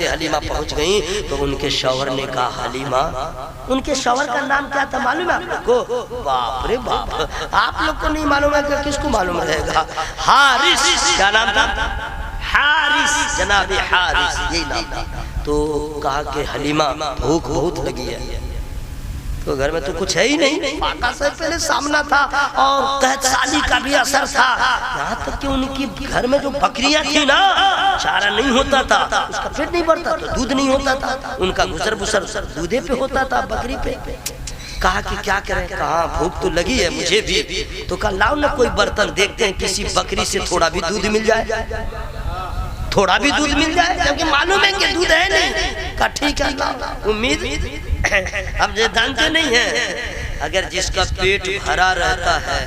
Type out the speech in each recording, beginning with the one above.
हलीमा पहुंच गई तो उनके शौहर ने कहा हलीमा, उनके शौहर का नाम क्या था मालूम है आपको? बाप रे बाप, आप लोग को नहीं मालूम है कि किसको मालूम रहेगा? हारिस। क्या नाम था? हारिस, जनाब हारिस, यही नाम था। तो कहा कि हलीमा भूख बहुत लगी है, तो घर में तो कुछ है ही नहीं, फाका से पहले सामना था और कहत साली का भी असर था, यहाँ तक कि उनकी घर में जो बकरियां थी ना, चारा नहीं होता था, उसका पेट नहीं भरता तो दूध नहीं होता था, उनका गुजर बुसर दूधे पे होता था, बकरी पे। कहा कि क्या करें? कहा भूख तो लगी है मुझे भी, तो कहा लाओ ना कोई बर्तन, देखते हैं किसी बकरी से थोड़ा भी दूध मिल जाए, थोड़ा भी दूध मिल जाए, क्योंकि मालूम है कि दूध है नहीं। कहा ठीक है, उम्मीद अब ये जानते नहीं है, अगर जिसका पेट भरा रहता है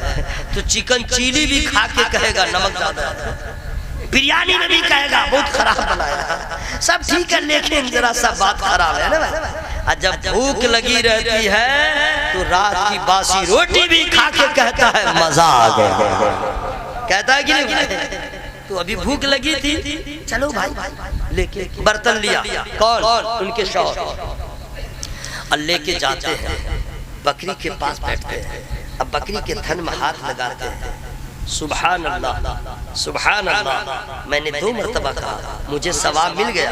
तो चिकन चिली भी खा के कहेगा नमक ज्यादा है, बिरयानी में भी कहेगा बहुत खराब बनाया, सब ठीक है, लेकिन जरा सा बात खराब है ना। और जब भूख लगी रहती है तो रात की बासी रोटी भी खा के कहता है मजा आ गया, कहता है कि नहीं? तो अभी भूख लगी थी, चलो भाई लेके बर्तन लिया, कौन? उनके शौहर, और लेके जाते हैं, बकरी के पास बैठते हैं, अब बकरी के थन में हाथ लगाते हैं, सुभान अल्लाह सुभान अल्लाह, मैंने 2 मरतबा कहा, मुझे सवाब मिल गया,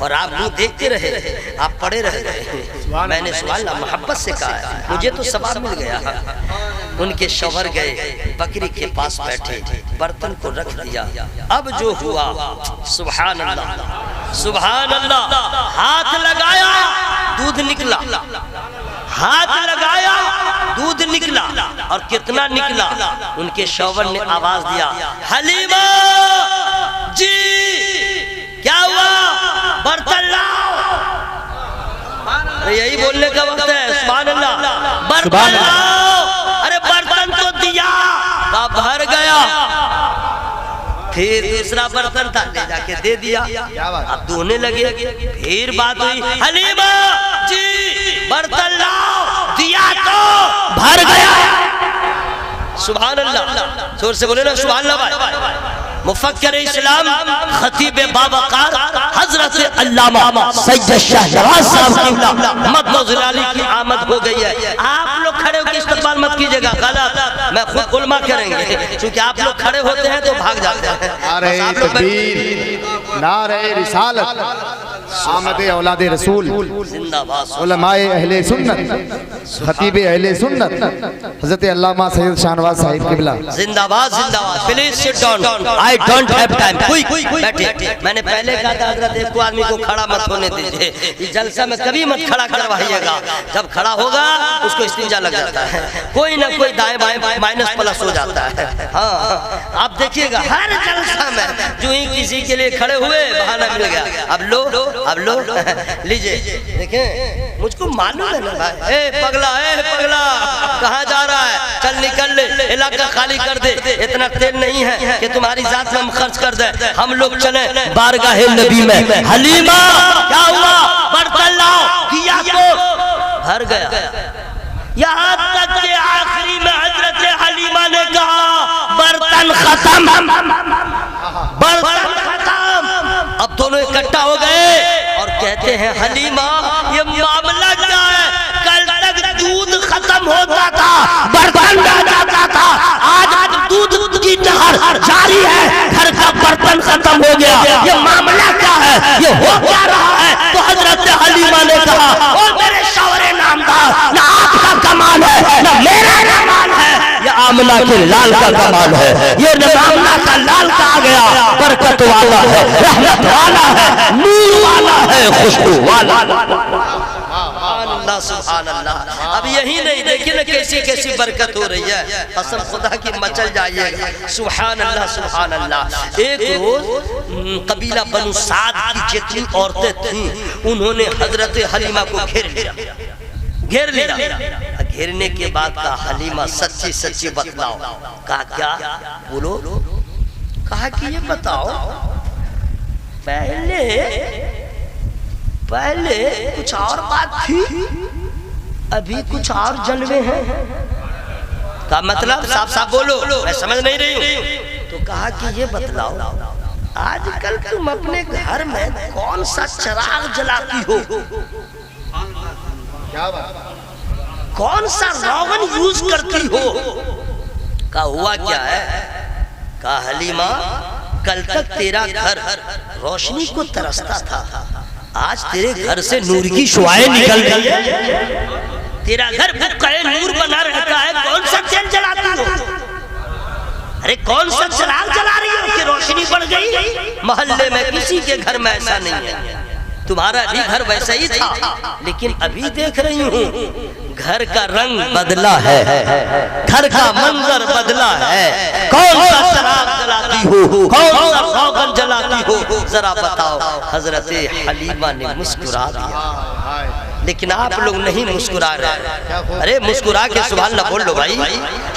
और आप मुँह देखते रहे, आप पड़े रह गए, मैंने सुभान अल्लाह मोहब्बत से कहा, मुझे तो सवाब मिल गया। उनके शौहर गए, बकरी के पास बैठे, बर्तन को रख दिया, अब जो हुआ सुभान अल्लाह सुभान अल्लाह, हाथ लगाया दूध निकला, हाथ लगाया दूध निकला, और कितना निकला? उनके शौहर ने आवाज दिया हलीमा जी, क्या हुआ? बर्तन लाओ। यही बोलने का वक्त है, सुभान अल्लाह, बर्तन लाओ। अरे बर्तन तो दिया, भर गया, फिर दूसरा बर्तन था, ले जाके दे दिया, अब धोने लगे, फिर बात हुई हलीमा जी बर्तन लाओ, दिया तो भर गया। सुभान अल्लाह, जोर से बोले ना सुभान अल्लाह भाई। मुफक्किर इस्लाम खतीब बावकार हजरत अल्लामा सैयद शाहनवाज साहब की आमद हो गई है। आप लोग खड़े होकर इस्तकबाल मत कीजिएगा, गलत, मैं खुद उल्मा करेंगे, क्योंकि आप लोग खड़े होते हैं तो भाग जाते हैं। नारे तकबीर, नारे रिसालत, आमद औलाद रसूल, उलमाए अहले सुन्नत, खतीब अहले सुन्नत हजरत अल्लामा सैयद शाहनवाज साहिब किबला जिंदाबाद जिंदाबाद। Please sit down, I don't have time, quick बैठिए। मैंने पहले कहा था हजरत एक को आदमी को खड़ा मत होने दीजिए, इस जलसा में कभी मत खड़ा करवाइएगा, जब खड़ा होगा उसको इस्तिंजा लग जाता है, कोई ना कोई दाएं बाएं माइनस प्लस हो जाता है। हाँ आप देखिएगा हर जलसा में जो ही किसी के लिए खड़े हुए बहाना मिल गया, अब लो लीजिए, देखें मुझको मालूम है ना भाई। ए पगला कहाँ जा रहा है? चल निकल ले, इलाका खाली कर दे, इतना तेल नहीं है कि तुम्हारी जात में हम खर्च कर दे, हम लोग चले बारगाहे नबी में। हलीमा क्या हुआ? बर्तन लाओ, दिया तो भर गया। यहाँ तक के आखिरी में हजरत हलीमा ने कहा बर्तन खत्म, बर्तन खत्म। अब दोनों इकट्ठा हो गए और कहते हैं हलीमा ये मामला क्या है? कल तक दूध खत्म होता था, बर्तन रह जाता था, आज दूध की लहर जारी है, घर का बर्तन खत्म हो गया, ये मामला क्या है? ये हो क्या रहा है? तो हजरत हलीमा ने कहा ओ मेरे शौहरे नामदार, ना आपका कमाल है ना मेरा कमाल है, ये आमना के लाल का कमाल है, ये आमना का लाल का आ गया, बरकत वाला है, रहमत वाला है, नूर वाला है, खुशबू वाला। सुभान अल्लाह। अब यही नहीं, देखिए ना कैसी कैसी बरकत हो रही है, कसम खुदा की मचल जाइएगा। सुभान अल्लाह सुभान अल्लाह। एक रोज कबीला बनु साद की जितनी औरतें थीं उन्होंने हजरत हलीमा को घेर लिया। घेरने के बाद कहा हलीमा सच्ची सच्ची बतलाओ। कहा क्या? बोलो। कहा कि ये बताओ पहले कुछ और बात थी, अभी कुछ और जलवे हैं। का मतलब? साफ साफ बोलो, मैं समझ नहीं रही हूँ। तो कहा कि ये बतलाओ आजकल तुम अपने घर में कौन सा चिराग जलाती हो? क्या बात? कौन सा रोगन यूज करती हो? का हुआ क्या है? का हलीमा, कल तक तेरा घर रोशनी को तरसता था, आज तेरे घर से नूर की शुआएं निकल रही है। तेरा घर बुक्काए नूर बना रहता है, कौन सा तेल जलाती हो? अरे कौन सा चिराग जला रही हो कि रोशनी बढ़ गई? मोहल्ले में किसी के घर में ऐसा नहीं है। तुम्हारा भी घर वैसा ही था, लेकिन अभी देख रही हूँ घर का रंग बदला है, घर का मंजर बदला है। कौन सा चिराग जलाती हो? कौन सा रोगन जलाती हो? जरा बताओ। हजरत हलीमा ने मुस्कुरा दिया, लेकिन आप लोग नहीं मुस्कुरा रहे। अरे मुस्कुरा के सुभान अल्लाह बोल लो भाई।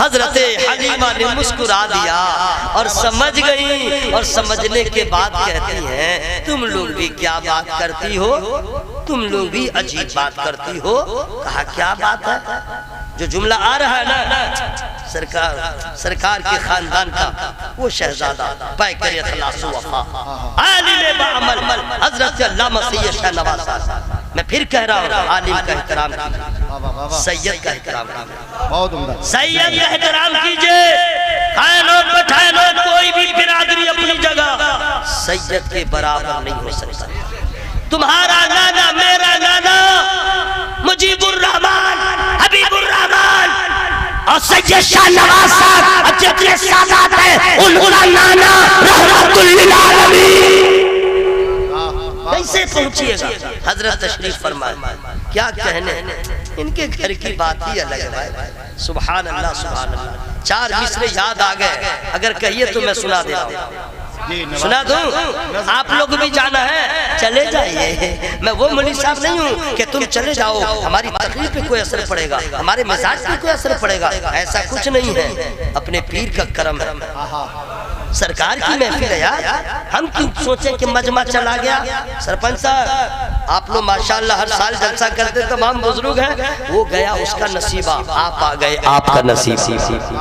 हजरत हलीमा ने मुस्कुरा दिया और समझ गई, और समझने के बाद कहती हैं, तुम लोग भी क्या बात करती हो? तुम लोग भी अजीब बात करती हो। कहा क्या बात है? जो जुमला आ रहा है ना, सरकार के खानदान का वो शहजादा पैकर इखलास वफा आलिम बाअमल हजरत अल्लामा सैयद शाह नवाज साहब। मैं फिर कह रहा हूँ, आलिम का एहतराम कीजिए, सैयद का एहतराम कीजिए, बहुत उम्दा। सैयद का एहतराम कीजिए। कायनात बठायनात कोई भी बिरादरी अपनी जगह सैयद के बराबर नहीं हो सकता। तुम्हारा नाना, मेरा नाना मुजीबुर रहमान, हबीबुर रहमान और सैयद शाह नवाज साहब जितने सादात हैं, उनका नाना रहमतुल लिल आलमीन। कैसे पहुंचिएगा? हजरत तशरीफ फरमाए। क्या कहने, इनके घर की बात ही अलग है भाई। सुभान अल्लाह, सुभान अल्लाह। 4 मिसरे याद आ गए, अगर कहिए तो मैं सुना दे रहा हूँ। सुना दूं? आप लोग भी जाना है, चले जाइए। मैं वो मौलवी साहब नहीं हूँ कि तुम चले जाओ, हमारी तकरीर पे कोई असर पड़ेगा, हमारे मिजाज पे कोई असर पड़ेगा, ऐसा कुछ नहीं है। अपने पीर का करम है, सरकार की महफिल है यार। हम क्यों सोचें कि मजमा चला गया? सरपंच साहब, आप लोग माशाल्लाह हर साल जलसा करते, तमाम बुजुर्ग हैं, वो गया उसका नसीबा, आप आ गए आपका नसीब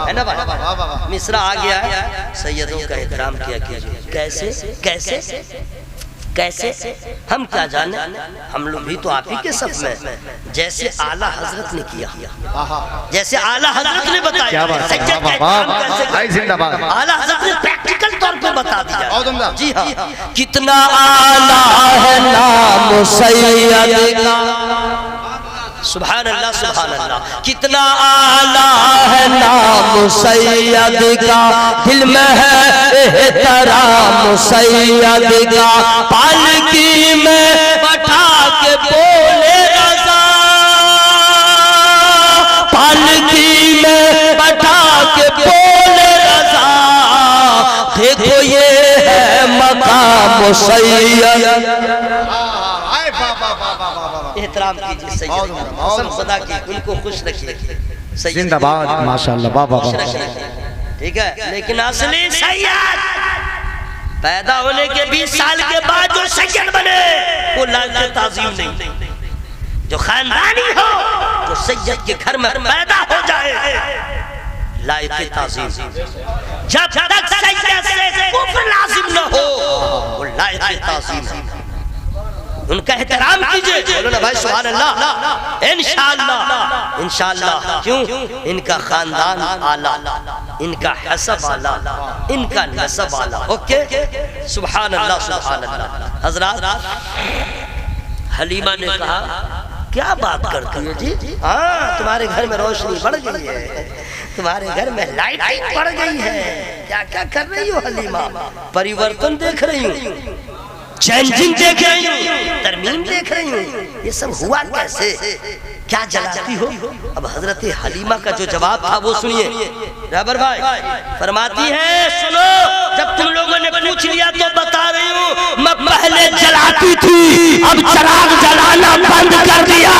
है ना भाई। मिसरा आ गया है, सैयदों का एहतराम किया कीजिए। कैसे कैसे कैसे? हम क्या जाने, हम लोग भी तो आप ही के सब में, जैसे आला हजरत ने किया, जैसे आला हजरत ने बताया, आला हजरत ने प्रैक्टिकल तौर पे बता दिया। जी हाँ, कितना आला है नाम सैयद का। सुभान अल्लाह, सुभान अल्लाह। कितना आला है नाम सैयद का, दिल में है एहतराम सैयद का। पालकी में बैठा के बोले रज़ा, पालकी में बैठा के बोले रज़ा, देखो ये है मकाम सैयद। एहतराम कीजिए सैयद, कसम खुदा की, उनको खुश रखिए। जिंदाबाद, माशाअल्लाह, वाह वाह। ठीक है, लेकिन असली सैयद पैदा होने के 20 साल के बाद जो सैयद बने वो लायक ताज़ीम नहीं। जो खानदानी हो, जो सैयद के घर में पैदा हो जाए, लायक ताज़ीम। जब तक सैयद से कुफ्र लाजिम न हो, वो लायक ताज़ीम है। उनका एहतराम कीजिए। बोलो ना भाई सुभान अल्लाह। इंशाअल्लाह, इंशाअल्लाह। क्यों? इनका खानदान आला, इनका हसब आला, इनका नसब आला। ओके, सुभान अल्लाह, सुभान अल्लाह। हजरात, हलीमा ने कहा क्या बात करती हो जी? हाँ, तुम्हारे घर में रोशनी बढ़ गई है, तुम्हारे घर में लाइटिंग बढ़ गई है। क्या क्या कर रही हो हलीमा? परिवर्तन देख रही हूँ, चेंजिंग देख रही हूँ, तरमीम देख रही हूँ। ये सब हुआ कैसे? क्या जलाती हो? अब हजरत हलीमा का जो जवाब था वो सुनिए। रहबर भाई फरमाती है, सुनो, जब तुम लोगों ने पूछ लिया तो बता रही हूँ, मैं पहले जलाती थी, अब चिराग जलाना बंद कर दिया।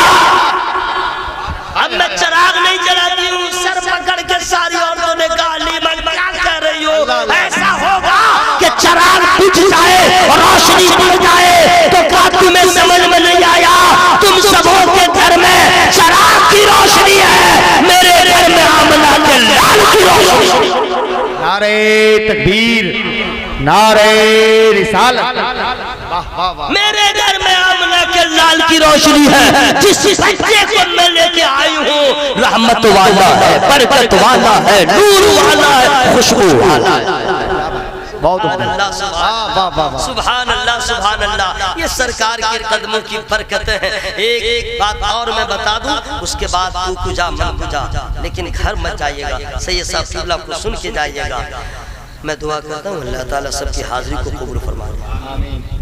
अब मैं चिराग नहीं जलाती हूँ। सर पकड़ के सारी औरतों ने कहा, हलीमा क्या कह रही हो? ऐसा होगा कि चिराग बुझ जाए और रोशनी बढ़ जाए, तो क्या तुम्हें समझ में नहीं आया? तुम सबों के घर में चिराग की रोशनी है, मेरे घर में आमना के लाल की रोशनी। नारे तकबीर, नारे रिसालत। मेरे घर में आमना के लाल की रोशनी है, जिस बच्चे को मैं लेके आई हूँ रहमत वाला है, बरकत वाला है, नूर वाला है, खुशबू वाला है। बहुत अल्लाह सुभान अल्लाह सुभान अल्लाह। ये सरकार के कदमों की बरकत है। एक बात और मैं बता दूं, उसके बाद तू कुजा मन कुजा, लेकिन घर मत जाइएगा, सैयद साहब किबला को सुन के जाइएगा। मैं दुआ करता हूँ अल्लाह ताला सबकी हाजिरी को कबूल फरमाए।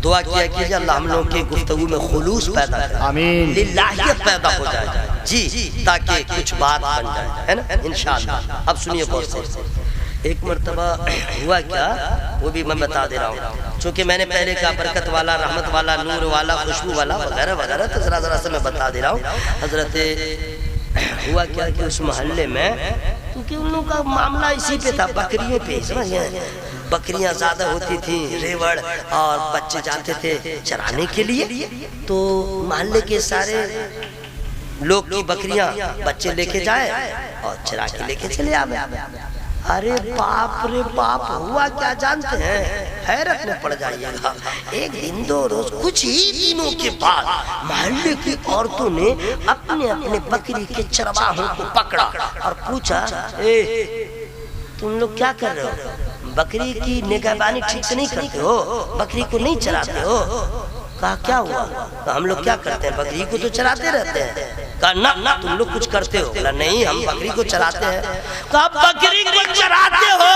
दुआ किया कीजिए अल्लाह हम लोगों के गुफ्तगू में खुलूस पैदा करे, आमीन, लिल्लाहियत पैदा हो जाए जी, ताकि कुछ बात बन जाए, है ना, इंशाअल्लाह। अब सुनिए बहुत से एक मरतबा हुआ क्या, वो भी मैं बता दे रहा हूँ, चूँकि मैंने पहले कहा बरकत वाला, रहमत वाला, नूर वाला, खुशबू वाला वगैरह वगैरह, तो जरा जरा से मैं बता दे रहा हूँ। हजरत हुआ क्या कि उस मोहल्ले में, क्योंकि उन लोगों का मामला इसी पे था, बकरियों पे, समझिए, बकरियां ज्यादा होती थी, रेवड़, और बच्चे जाते थे चराने के लिए, तो मोहल्ले के सारे लोग की बकरियां बच्चे लेके जाए और चरा के लेके चले आए। अरे बाप रे बाप, हुआ क्या जानते हैं, हैरत में पड़ जाइएगा। एक दिन दो रोज, कुछ ही दिनों के बाद मोहल्ले की औरतों ने अपने अपने बकरी के चरवाहों को पकड़ा और पूछा, तुम लोग क्या कर रहे हो, बकरी की निगहबानी ठीक से नहीं करते हो, बकरी को नहीं चराते हो। कहा क्या हुआ, तो हम लोग क्या करते हैं, बकरी को तो चराते रहते हैं। कहा ना ना तुम लोग कुछ करते हो। कहा नहीं हम बकरी को चराते हैं। कहा बकरी को चराते हो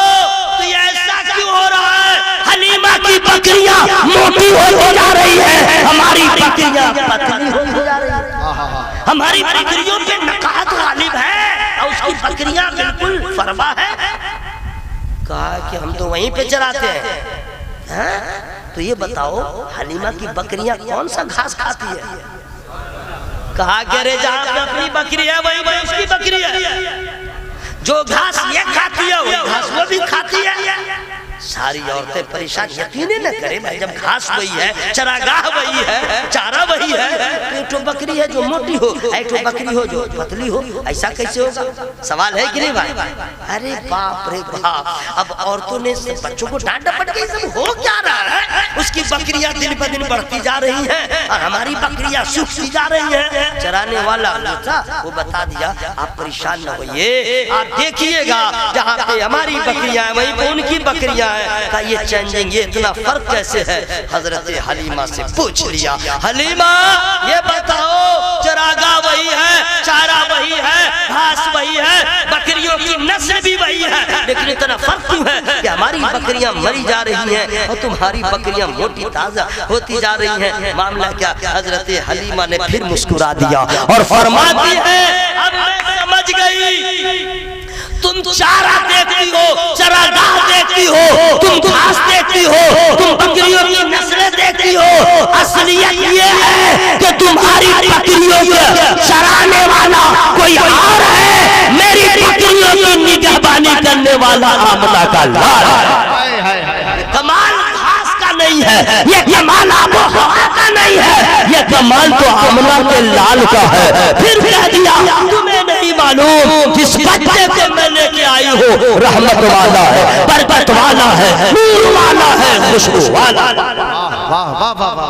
तो ये ऐसा क्यों हो रहा है, हलीमा की बकरियां मोटी होती जा रही है, हमारी बकरियां पतली होती जा रही है, हमारी बकरियों पे नकाहत गालिब है और उसकी बकरियां बिल्कुल फरमा है। कहा कि हम तो वहीं पे चराते हैं। तो ये बताओ हलीमा की बकरियां कौन सा घास खाती है। कहा कि अरे जहाँ पे अपनी बकरी है वही वही उसकी बकरी है, जो घास ये खाती है वही घास वो भी खाती है। सारी औरतें परेशान, यकीन न करे भाई, जब घास वही है, चरागाह वही है, चारा वही है, तो एक तो बकरी है जो मोटी हो, एक तो बकरी हो जो पतली हो, ऐसा कैसे होगा, सवाल है कि नहीं भाई। अरे बाप रे बाप, अब औरतों ने बच्चों को डांट डपट के सब हो क्या रहा है, उसकी बकरियां दिन ब दिन बढ़ती जा रही हैं और हमारी बकरियां सूखती जा रही हैं। चराने वाला था वो बता दिया, आप परेशान न होइए, आप देखिएगा जहाँ पे हमारी बकरियां हैं वहीं पे उनकी बकरियां हैं। का ये चेंजिंग, ये इतना फर्क कैसे है। हजरत हलीमा से पूछ लिया, हलीमा ये बताओ चरागा वही है, चारा वही है, घास वही है, बकरियों की नस्ल भी वही है, लेकिन इतना फर्क क्यों है कि हमारी बकरियां मरी जा रही हैं और तुम्हारी बकरियां मोटी ताजा होती जा रही हैं, मामला क्या। हजरत हलीमा ने फिर मुस्कुरा दिया और फरमाती है, अब मैं समझ गई, तुम चारा देखती हो, चरागाह देखती हो, तुम घास देखती हो, तुम बकरियों की नस्लें देखती हो, असलियत ये है कि तुम्हारी बकरियों को चराने वाला कोई और है, मेरी बकरियों की निगहबानी करने वाला आमना का लाल है। कमाल घास का नहीं है, ये कमाल आबो हवा का नहीं है, ये कमाल तो आमना के लाल का है। फिर कह दिया, तुम्हें नहीं मालूम जिस बच्चे को मैं लेके आई हूँ रहमत वाला है, बरकत वाला है, नूर वाला है, खुशबू वाला। वाह वाह वाह वाह,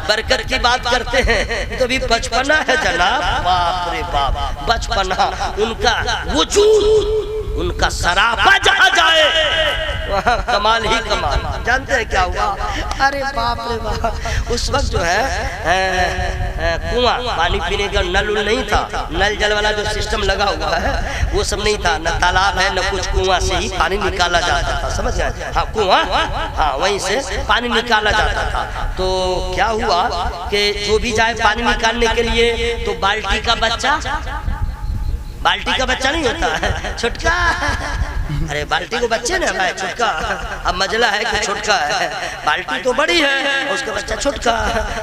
बरकत की बात करते हैं तो भी बचपना है जनाब, बाप रे बाप, बचपना, उनका वजूद, उनका सरापा जहाँ जाए वहाँ कमाल ही कमाल। जानते हैं क्या हुआ, अरे बाप रे बाप, उस वक्त जो है कुआं, पानी पीने का नल नहीं था, नल जल वाला जो सिस्टम लगा हुआ है वो सब नहीं था, न तालाब है न कुछ, कुआं से ही पानी निकाला जाता था, समझ गए। हाँ कुआं, हाँ वहीं से पानी निकाला जाता था। तो क्या हुआ कि जो भी जाए पानी निकालने के लिए तो बाल्टी का बच्चा, बाल्टी का बच्चा नहीं होता है छुटका, अरे बाल्टी को बच्चे ना भाई, छुटका, अब मजला है कि छुटका है, बाल्टी तो बड़ी है उसका बच्चा छुटका,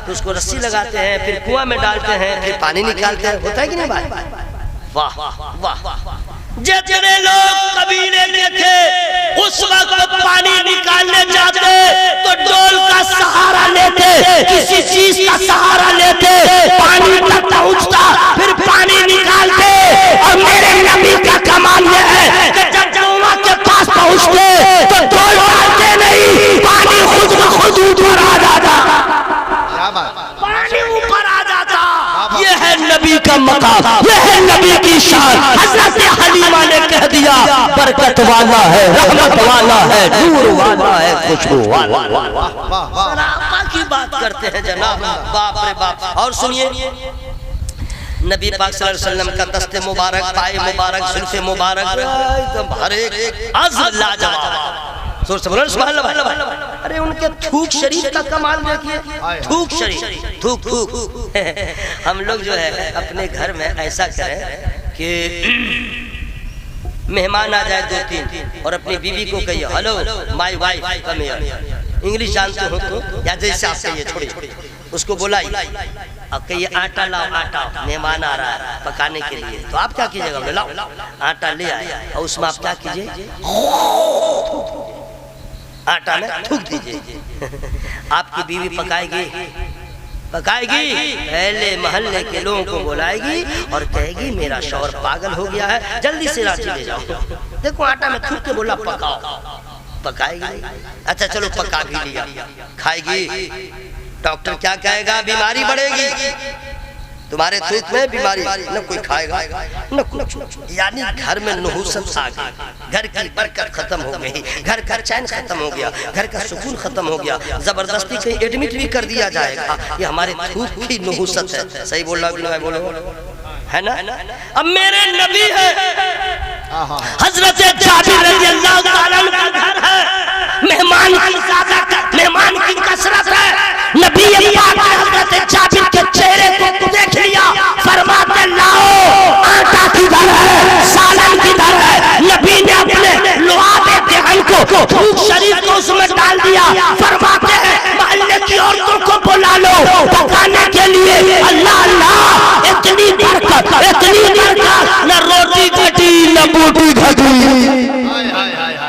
तो उसको रस्सी लगाते हैं, फिर कुआं में डालते हैं, फिर पानी निकालते हैं, होता है कि नहीं भाई। वाह वाह, जितने लोग कबीले के थे उस वक्त पानी निकालने जाते तो डोल का सहारा लेते, किसी चीज का सहारा लेते, पानी तक पहुंचता, फिर पानी निकालते। और मेरे नबी का कमाल यह है कि जब जमुआ के पास पहुंचते तो डोल का मकाम, यह है नबी की शान। हजरत हलीमा ने कह दिया बरकत वाला है, रहमत वाला है, नूर वाला है, खुशबू वाला। सरापा की बात करते हैं जनाब, बाप रे बाप। और सुनिए नबी पाक सल्लल्लाहु अलैहि वसल्लम का दस्ते मुबारक, पाए मुबारक, जुल्फे मुबारक, एकदम हर एक अज़ लाजवाब। अरे उनके थूक शरीफ का कमाल देखिए, थूक शरीफ, थूक थूक। हम लोग जो है अपने घर में ऐसा करें कि मेहमान आ जाए 2-3 और अपनी बीवी को कहिए hello my wife come here, English जानते हो तो, या जैसे आप कहिए छोड़े उसको बुलाइए, अब कहिए आटा लाओ, आटा, मेहमान आ रहा है पकाने के लिए। तो आप क्या कीजिएगा, लाओ आटा ले आए और उसमें आप क्या कीजिए, आटा में थूक दीजिए। आपकी बीवी पकाएगी, पहले मोहल्ले के लोगों को बुलाएगी और कहेगी मेरा शौहर पागल हो गया है, जल्दी से रांची ले जाओ, देखो आटा में थूक के बोला पकाओ। पकाएगी, अच्छा चलो पका भी लिया, खाएगी, डॉक्टर क्या कहेगा, बीमारी बढ़ेगी, तुम्हारे थूक में बीमारी, न कोई खाएगा न कुछ। यानी घर में नहुसत आ गई, घर की बरकत खत्म हो गई, घर का चैन खत्म हो गया, घर का सुकून खत्म हो गया, जबरदस्ती कहीं एडमिट भी कर दिया जाएगा, ये हमारे थूक की नहुसत है। सही बोल रहा हूँ कि नहीं बोलो, है ना? अब मेरे नबी है, हजरत जाबिर रज़ियल्लाहु ताला अन्हु का घर है, मेहमान की कसरत है। नबी पाक ने हजरत जाबिर के चेहरे को देख लिया, फरमाते लाओ आटा किधर है, सालन किधर है। नबी ने अपने लुआबे देहन को थूक शरीफ को उसमें डाल दिया, फरमाते हैं मोहल्ले की औरतों को बुला लो पकाने के लिए। अल्लाह अल्लाह, इतनी बरकत, न रोटी घटी न बूटी घटी।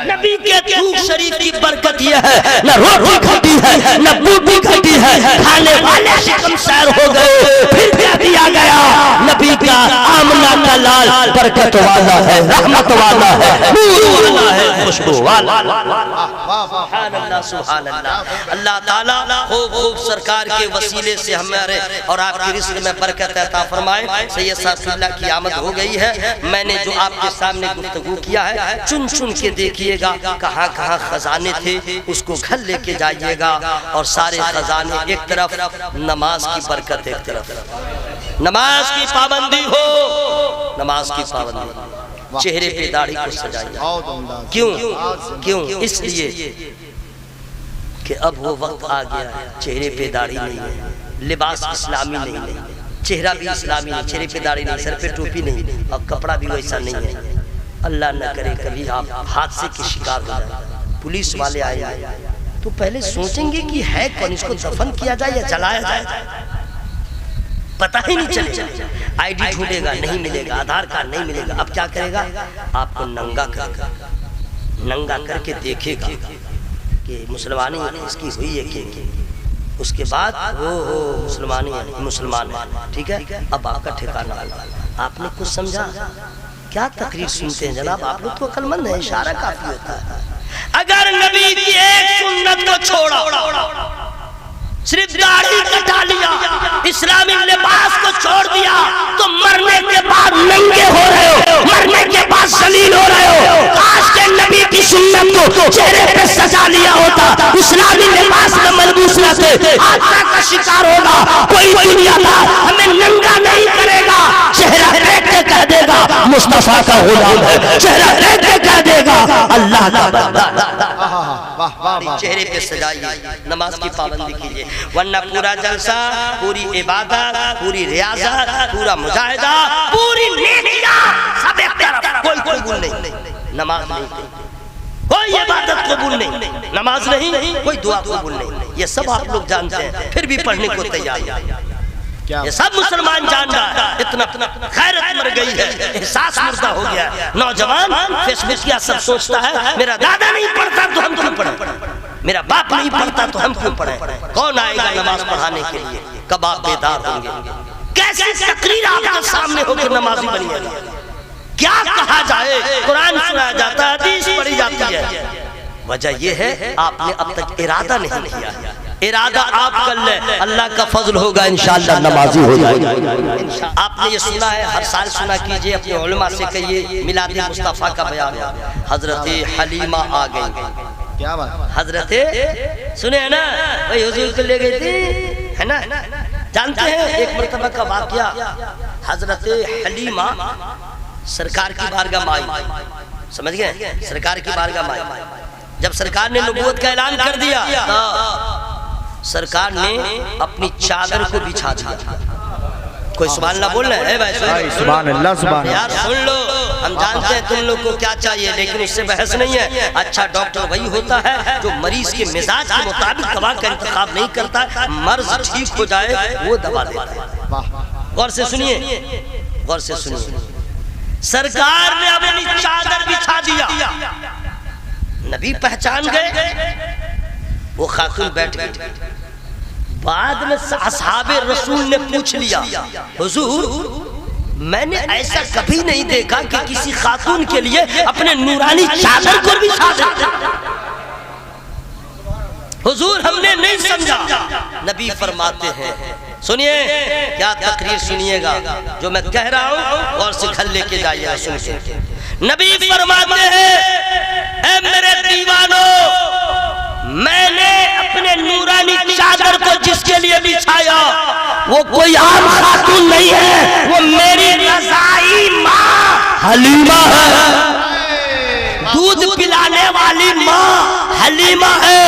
नबी के थूक शरीफ की बरकत यह है, न रोटी घटी है न बूटी घटी है, खाने वाले शर्मसार हो गए। फिर क्या दिया गया, नबी का आमना का लाल बरकत वाला है, रहमत वाला है, नूर वाला है, खुशबू वाला। सुभान अल्लाह, सुभान अल्लाह। अल्लाह ताला खूब सरकार के वसीले से हमारे और आपके रिज़्क़ में बरकत अता फरमाए। सैयद साहब की आमद हो गई है। मैंने जो आपके सामने गुफ्तगू किया है, चुन चुन के देखिएगा, कहाँ कहाँ खजाने थे उसको घर लेके जाइएगा, और सारे खजाने एक तरफ, नमाज की बरकत एक तरफ। नमाज की पाबंदी हो, नमाज की पाबंदी, चेहरे पे दाढ़ी को सजाइए। क्यों? इसलिए कि अब वो वक्त आ गया है, चेहरे पे दाढ़ी नहीं है, लिबास इस्लामी नहीं है, चेहरा भी इस्लामी नहीं, चेहरे पे दाढ़ी नहीं, सर पे टोपी नहीं, और कपड़ा भी वैसा नहीं है। अल्लाह न करे कभी आप हादसे के शिकार हो जाए, पुलिस वाले आए तो पहले सोचेंगे कि है कौन, इसको दफन किया जाए या जलाया जाए, पता ही नहीं चलेगा। आईडी ढूंढेगा नहीं मिलेगा, आधार कार्ड नहीं मिलेगा, अब क्या करेगा, आपको नंगा करेगा, नंगा करके देखेगा कि मुसलमानी इसकी हुई है कि, उसके बाद वो मुसलमानी है, मुसलमान है, ठीक है, अब आपका ठिकाना होगा। आपने कुछ समझा? क्या तकरीर सुनते हैं जनाब, आप लोग तो अक्लमंद है, इशारा काफी होता है। अगर नबी की एक सुन्नत को छोड़ा, सिर्फ दाढ़ी कटा लिया, इस्लामी लिबास को छोड़ दिया, तो मरने के बाद नंगे हो रहे हो, मरने के बाद जलील हो रहे हो। काश के नबी की सुन्नत को चेहरे पे सजा लिया होता, इस्लामी लिबास में मलबूस रहते, हादसा का शिकार होगा। कोई दुनियादार हमें नंगा नहीं करेगा, चेहरा देख के कह देगा मुस्तफा का गुलाम है, चेहरा देख के कह देगा अल्लाह का बंदा। चेहरे पे सजाइए, नमाज की पाबंदी कीजिए, वरना पूरा जलसा, पूरी इबादत, पूरी रियाजत, पूरा मुजाहिदा, पूरी नेकियां सब एक तरफ, कोई कबूल नहीं, नमाज नहीं, कोई इबादत कबूल नहीं, नमाज नहीं, कोई दुआ कबूल नहीं, ये सब आप लोग जानते हैं, फिर भी पढ़ने को तैयार है। ये सब मुसलमान जान रहा है, इतना खैरत मर गई है, एहसास मुर्दा हो गया। नौजवान फेसबुक किया सब सोचता है मेरा दादा नहीं पढ़ता तो हम क्यों पढ़े, मेरा बाप नहीं पढ़ता तो हम क्यों पढ़े। कौन आएगा नमाज पढ़ाने के लिए, कब आप बेदार होंगे, कैसी तकरीर आपके सामने होकर नमाजी बनिएगा, क्या कहा जाए, कुरान सुनाया जाता है, हदीस पढ़ी जाती है। वजह यह है आपने अब तक इरादा नहीं किया है। इरादा आप कर ले, अल्लाह का फजल होगा, इंशाअल्लाह नमाजी हो जाएगा। आपने ये सुना है, हर साल सुना कीजिए, अपने उलमा से कहिए मिलाद मुस्तफ़ा का बयान। हजरत हलीमा आ गई, क्या बात, हजरत सुने है ना भाई, हुजूर को ले गई थी, है ना, जानते हैं एक मरतबा का वाकया। हजरत हलीमा सरकार की बारगाह में आई, समझ गए, सरकार की बारगाह में आई। जब सरकार ने नबूवत का ऐलान कर दिया तो सरकार ने अपनी चादर को बिछा दिया। कोई सुभान अल्लाह बोल रहे हैं भाई? सुभान अल्लाह, सुभान यार सुन लो, हम जानते हैं तुम लोग को क्या चाहिए, लेकिन उससे बहस नहीं है। अच्छा डॉक्टर वही होता है जो मरीज के मिजाज के मुताबिक दवा का इंतखाब नहीं करता, मर्ज ठीक हो जाए वो दवा देता है। गौर से सुनिए, गौर से सुनिए। सरकार ने अपनी चादर बिछा दिया, नबी पहचान गए, वो खातून बैठ गई। बाद में असहाबे रसूल ने पूछ लिया, हुजूर मैंने ऐसा कभी नहीं देखा कि किसी खातून के लिए अपने नूरानी चादर को बिछा देते। हुजूर हमने नहीं समझा। नबी फरमाते हैं, सुनिए क्या तकरीर सुनिएगा जो मैं कह रहा हूँ, और से घर लेके जाइएगा, सुनिए। नबी फरमाते हैं, ऐ मेरे दीवानों, मैंने अपने नूरानी चादर को जिसके लिए बिछाया वो कोई आम खातून नहीं है, वो मेरी रज़ाई माँ हलीमा है, दूध पिलाने वाली माँ हलीमा है।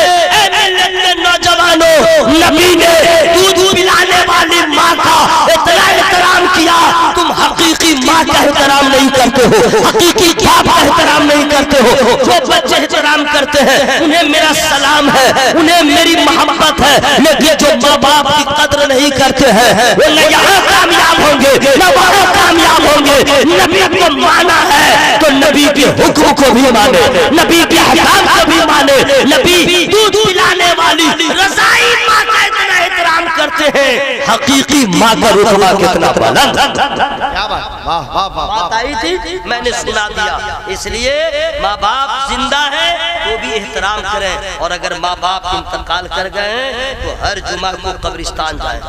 नौजवानों, नबी ने दूध पिलाने वाली माँ का इतना एहतराम किया, तुम हकीकी माँ का एहतराम नहीं करते हो, हकीकी बाप का एहतराम नहीं करते हो। जो बच्चे एहतराम करते हैं उन्हें मेरा सलाम है, उन्हें मेरी मोहब्बत है, लेकिन जो माँ बाप की कद्र नहीं करते हैं वो न यहाँ कामयाब होंगे न वहाँ कामयाब होंगे। नबी को माना है तो नबी के हुक्म को भी माने, नबी के अहकाम को भी माने। नबी दूध पिलाने वाली रज़ाई माँ का इतना एहतराम करते हैं, हकीकी माँ का रुतबा कितना बुलंद। क्या बात, वाह वाह वाह, बात आई थी मैंने सुना दिया। इसलिए माँ बाप जिंदा है तो भी एहतराम करें, और अगर माँ बाप इंतकाल कर गए तो हर जुमा को कब्रिस्तान जाए,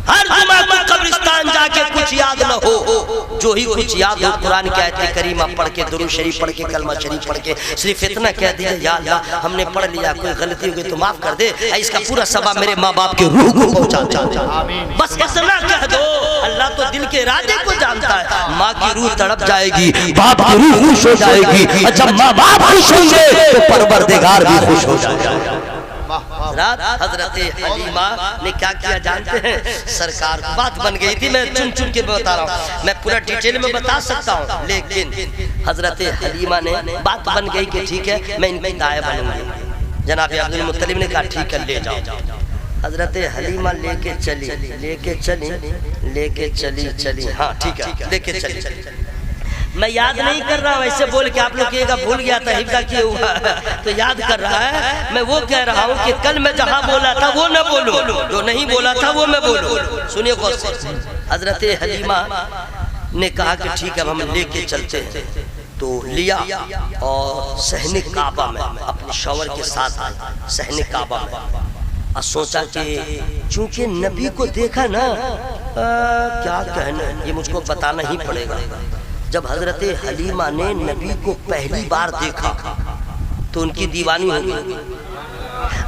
हर जुमा को कब्रिस्तान जाके कुछ याद न हो, जो ही कुछ याद हो कुरान की आयत करीमा पढ़ के, दुरूद शरीफ पढ़ के, कलमा शरीफ पढ़ के सिर्फ इतना कह दीजिए, या अल्लाह हमने पढ़ लिया, कोई गलती हो गई तो माफ कर दे, इसका पूरा सवाब मेरे माँ बाप के रूह को पहुंचा दे। बस इतना कह दो, अल्लाह तो दिल के इरादे को जानता है। माँ की रूह तड़प जाएगी, बाप की रूह खुश हो जाएगी, अच्छा माँ बाप खुश होंगे तो परवरदिगार भी खुश हो जाएगा। हजरत हलीमा ने क्या किया जानते हैं? सरकार बात बन गई थी, मैं चुन चुन के बता रहा हूँ, मैं पूरा डिटेल में बता सकता हूँ, लेकिन हजरत हलीमा ने बात बन गई कि ठीक है मैं इनकी दाया बनूंगी। जनाब अब्दुल मुत्तलिब ने कहा ठीक है ले जाओ। हजरत हलीमा लेके चली, हाँ ठीक है लेके चली। मैं याद नहीं कर रहा हूँ ऐसे बोल के, आप लोग कहिएगा भूल गया था, हिफ्ज़ किए हुआ तो याद कर रहा है। मैं वो कह रहा हूँ कि कल मैं जहाँ बोला था वो न बोलूं, जो नहीं बोला था वो मैं बोलूं। सुनिए गौर से। हजरत हलीमा ने कहा कि ठीक है हम लेके चलते हैं, तो लिया और सहने काबा में अपने शौहर के साथ आए, सहने काबा में। और सोचा कि चूंकि नबी को देखा ना, क्या कहना, ये मुझको बताना ही पड़ेगा। जब हजरत हलीमा ने नबी को पहली बार देखा तो उनकी दीवानी हो गई,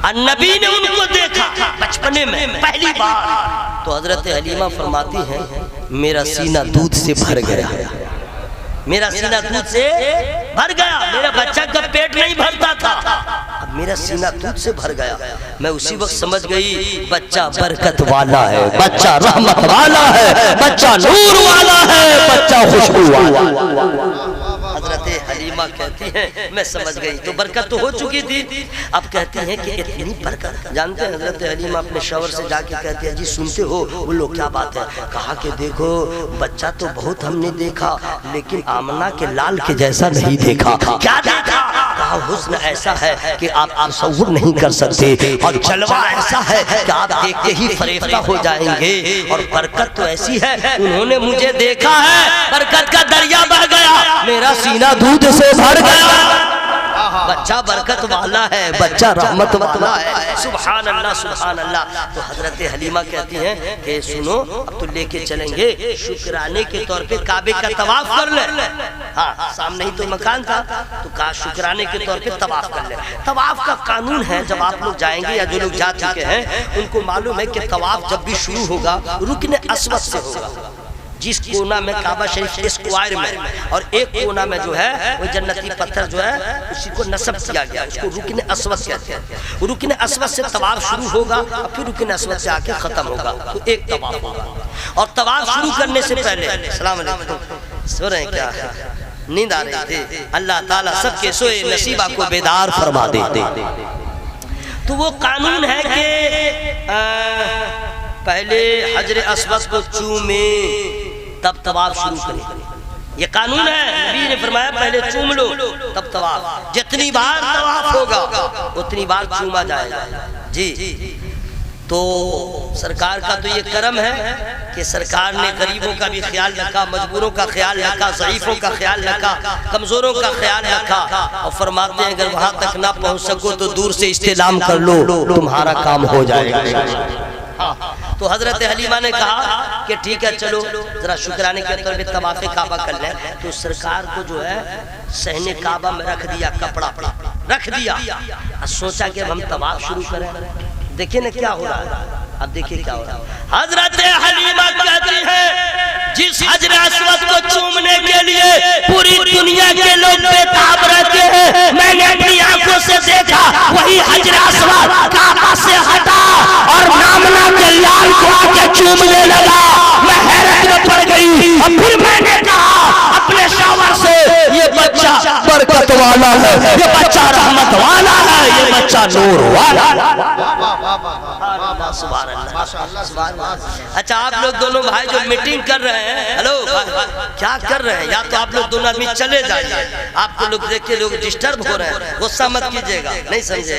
और नबी ने उनको देखा बचपने में पहली बार, तो हजरत हलीमा फरमाती हैं मेरा सीना दूध से भर गया, मेरा सीना दूध से भर गया, मेरा बच्चा का पेट नहीं भरता था, अब मेरा सीना दूध से भर गया। मैं उसी वक्त समझ गई बच्चा बरकत वाला है, बच्चा रहमत वाला है, बच्चा नूर वाला है, बच्चा खुशबू वाला। हजरत हलीमा कहती हैं मैं समझ गई, तो बरकत तो हो चुकी थी, अब कहती हैं कि इतनी बरकत। जानते हैं हजरत हलीमा अपने शौहर से जाके कहती है जी सुनते हो? बोलो क्या बात है? कहा कि देखो बच्चा तो बहुत हमने देखा, लेकिन आमना के लाल के जैसा नहीं देखा। क्या देखा? कहा हुस्न ऐसा है कि आप तसव्वुर नहीं कर सकते, और जलवा ऐसा है कि आप देखते ही फरेफ्ता हो जाएंगे, और बरकत तो ऐसी है, उन्होंने मुझे देखा है, बरकत का दरिया बह गया, मेरा सीना दूध से भर गया। बच्चा बरकत वाला है, बच्चा रहमत वाला है। सुभान अल्लाह सुभान अल्लाह। तो हजरत हलीमा कहती हैं कि सुनो अब तो लेके चलेंगे शुक्राने के तौर पे काबे का तवाफ कर ले। हाँ सामने ही तो मकान था, तो कहा शुक्राने के तौर पे तवाफ कर ले। तवाफ का कानून है, जब आप लोग जाएंगे या जो लोग जा चुके हैं उनको मालूम है कि तवाफ जब भी शुरू होगा रुकने अस्वद से होगा। जिस कोना में काबा शरीफ के स्क्वायर में और एक कोना में जो है वो जन्नती पत्थर जो है उसी को नस्ब किया गया, उसको रुकने अस्वद कहते हैं। रुकने अस्वद से तवाफ शुरू होगा और फिर रुकने अस्वद से आके खत्म होगा, तो एक तवाफ होगा। और तवाफ शुरू करने से पहले सलाम अलैकुम, सो रहे हैं क्या, नींद आ रही थी, अल्लाह ताला सबके सोए नसीबा को बेदार फरमा दे। तो वो कानून है कि पहले हजर अस्वद को चूमे तब तवाफ शुरू करें, ये कानून है। नबी ने फरमाया पहले चूम लो तब तवाफ, जितनी बार तवाफ होगा उतनी बार चूमा जाएगा जी। तो सरकार का तो ये करम है कि सरकार ने गरीबों का भी ख्याल रखा, मजबूरों का ख्याल रखा, ज़ईफों का ख्याल रखा, कमजोरों का ख्याल रखा। और फरमाते हैं अगर वहां तक ना पहुंच सको तो दूर से इस्तेलाम कर लो, तुम्हारा काम हो जाएगा। तो हजरत हलीमा ने कहा कि ठीक है चलो जरा शुक्राने के तौर पे तवाफ़े काबा कर ले। तो सरकार को जो है सहने काबा में रख दिया, कपड़ा रख दिया, और सोचा कि अब हम तवाफ शुरू करें। देखिए ना क्या हो रहा है, अब देखिए क्या हो रहा है। हजरत हलीमा कहती है जिस हजर अस्वद को चूमने के लिए पूरी दुनिया के लोग बेताब रहते हैं, मैंने अपनी आंखों से देखा वही हजर अस्वद काबा से हटा और नामना के लाल को आके चूमने लगा। मैं हैरत में पड़ गई और फिर मैंने कहा अपने शौहर से ये बच्चा बरकत वाला है, ये बच्चा रहमत वाला है, ये बच्चा नूर वाला है। सुभान अल्लाह। अच्छा आप लोग दोनों भाई जो मीटिंग कर रहे हैं, हेलो क्या कर रहे हैं, या तो आप लोग दोनों आदमी चले जाइए, आपको लोग देख के लोग डिस्टर्ब हो रहे हैं, गुस्सा मत कीजिएगा, नहीं समझे।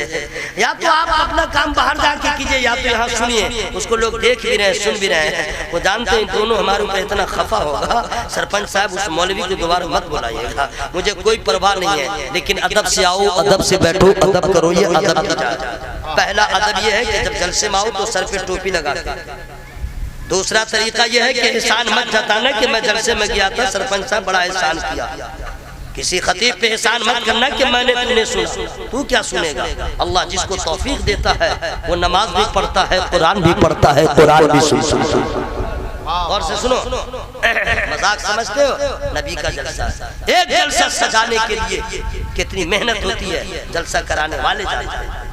या तो आप अपना काम बाहर जाके कीजिए या तो यहाँ सुनिए, उसको लोग देख भी रहे हैं सुन भी रहे हैं। वो जानते हैं दोनों हमारे ऊपर इतना खफा होगा, सरपंच साहब उस मौलवी को दोबारा मत बुलाइएगा, मुझे कोई परवाह नहीं है, लेकिन अदब से आओ, अदब से बैठो, अदब करो, ये अदब की जाए। पहला अदब ये है कि जब जलसे में आओ तो सर पे टोपी लगा के। दूसरा तरीका यह है कि एहसान मत जताना कि मैं जलसे में गया था, सरपंच साहब बड़ा एहसान किया। किसी खतीब पे एहसान मत करना कि मैंने तूने सुना, तू क्या सुनेगा। अल्लाह जिसको तौफीक देता है वो नमाज भी पढ़ता है, कुरान भी पढ़ता है, कुरान भी सुन। और से सुनो, मजाक समझते हो, नबी का जलसा, एक जलसा सजाने के लिए कितनी मेहनत होती है, जलसा कराने वाले जानते हैं।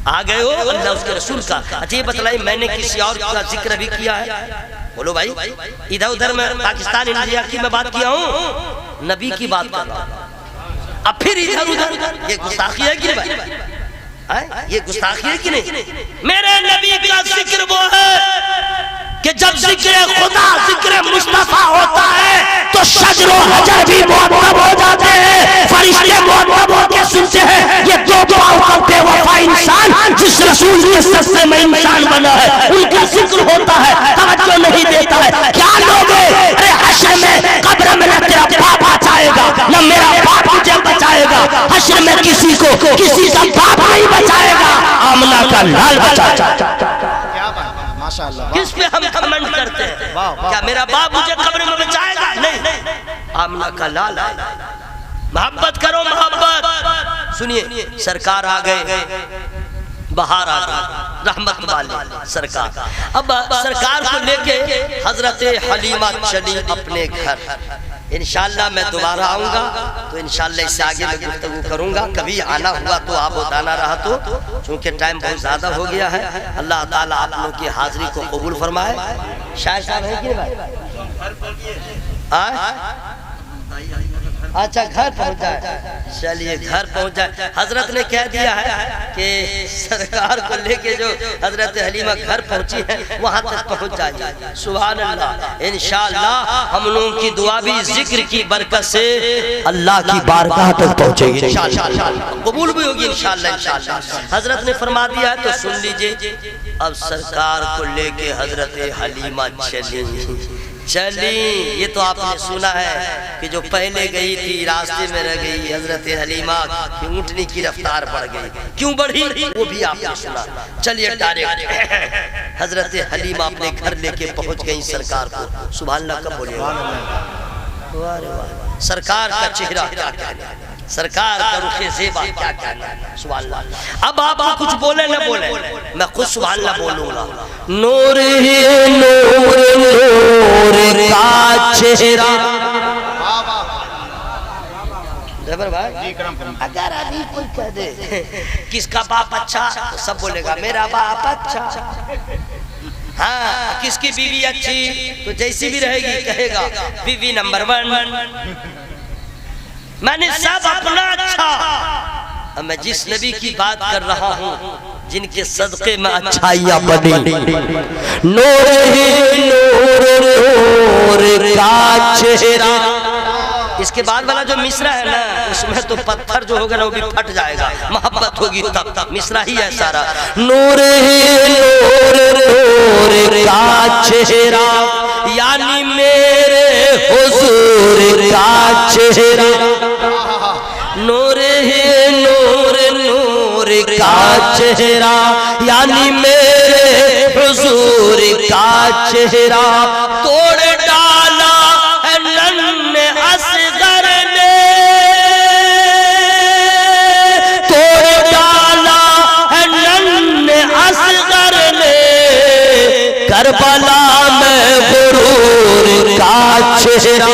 आ गए हो अल्लाह उसके रसूल का। अच्छा ये बतलाइए मैंने किसी और का जिक्र भी किया है, बोलो भाई। इधर उधर में पाकिस्तान इंडिया की मैं बात किया हूँ, नबी की बात कर रहा हूँ। अब फिर इधर उधर ये गुस्ताखी है कि नहीं भाई, ये गुस्ताखी है कि नहीं। मेरे नबी का जिक्र वो है कि जब जिक्र खुदा जिक्र मुस्तफा होता है तो शजरो हजर भी मुअत्तब हो जाते हैं, फरिश्ते मुअत्तब होकर सुनते हैं। ये दो पाँव का बेवफा इंसान जिस रसूल के सस्ते में इंसान बना है उनका जिक्र होता है, तवज्जो नहीं देता है। क्या लोगे, अरे हश्र में कब्र में न तेरा बाप बचाएगा न मेरा बाप मुझे बचाएगा, हश्र में किसी को किसी का बाप नहीं बचाएगा, आमना का लाल बचाएगा। किस पे हम कमेंट करते हैं, क्या मेरा बाप मुझे कब्र में बचाएगा, नहीं, आमना का लाल है। मोहब्बत करो मोहब्बत। सुनिए सरकार आ गए, बाहर आ गई रहमत वाली सरकार। अब सरकार को लेके हजरत हलीमा चली अपने घर। इंशाल्लाह मैं दोबारा आऊंगा तो इंशाल्लाह इससे आगे मैं गुफ्तगू करूंगा, कभी आना हुआ तो आप बताना रहा तो, क्योंकि टाइम बहुत ज्यादा हो गया है। अल्लाह ताला आप लोगों की हाजिरी को कबूल फरमाए। शायद साहब है कि भाई, अच्छा घर पहुंच जाए, चलिए घर पहुंच जाए। हजरत ने कह दिया है कि सरकार को लेके जो हजरत हलीमा घर पहुंची है वहां तक पहुंच जाए। सुभान अल्लाह। इंशाअल्लाह हम लोगों की दुआ भी जिक्र की बरकत से अल्लाह की बारगाह तक पहुंचेगी, इंशाअल्लाह कबूल भी होगी इंशाअल्लाह। इंशाअल्लाह हजरत ने फरमा दिया है तो सुन लीजिए। अब सरकार को लेके हजरत हलीमा चली, चली। ये तो आपने सुना है कि जो पहले गई थी रास्ते में रह गई हजरत हलीमा की ऊँटनी की रफ्तार बढ़ गई। क्यों बढ़ी वो भी आपने सुना। चलिए डायरेक्ट हजरत हलीमा अपने घर लेके पहुंच गई सरकार को। सुभान अल्लाह कब बोलिएगा? सरकार का चेहरा क्या कहना, सरकार का रुखे ज़ेबा क्या कहना। सुभान अल्लाह। अब आप कुछ बोले न बोले, मैं खुद सुभान अल्लाह बोलूंगा। नूर ही नूर नूर का चेहरा। जबर भाई, अगर अभी कोई कह दे किसका बाप अच्छा तो सब बोलेगा मेरा बाप अच्छा। हाँ, किसकी बीवी अच्छी तो जैसी भी रहेगी कहेगा बीवी नंबर 1। मैंने सब अपना अच्छा। अब मैं जिस नबी की बात कर रहा हूँ जिनके सदक़े में अच्छाइयाँ बढ़ी, नूर ही नूर नूर का चेहरा। इसके बाद वाला जो मिसरा है ना उसमें तो पत्थर जो होगा ना वो भी फट जाएगा, मोहब्बत होगी तब। मिसरा ही है सारा। नूर ही नूर नूर का चेहरा यानी मेरे हुजूर का चेहरा। नूर ही नूर नूर का चेहरा यानी मेरे हुजूर का चेहरा। तोड़ डाला है नन्हे असगर ने, तोड़ डाला है नन्हे असगर ने, करबला में गुरूर का चेहरा।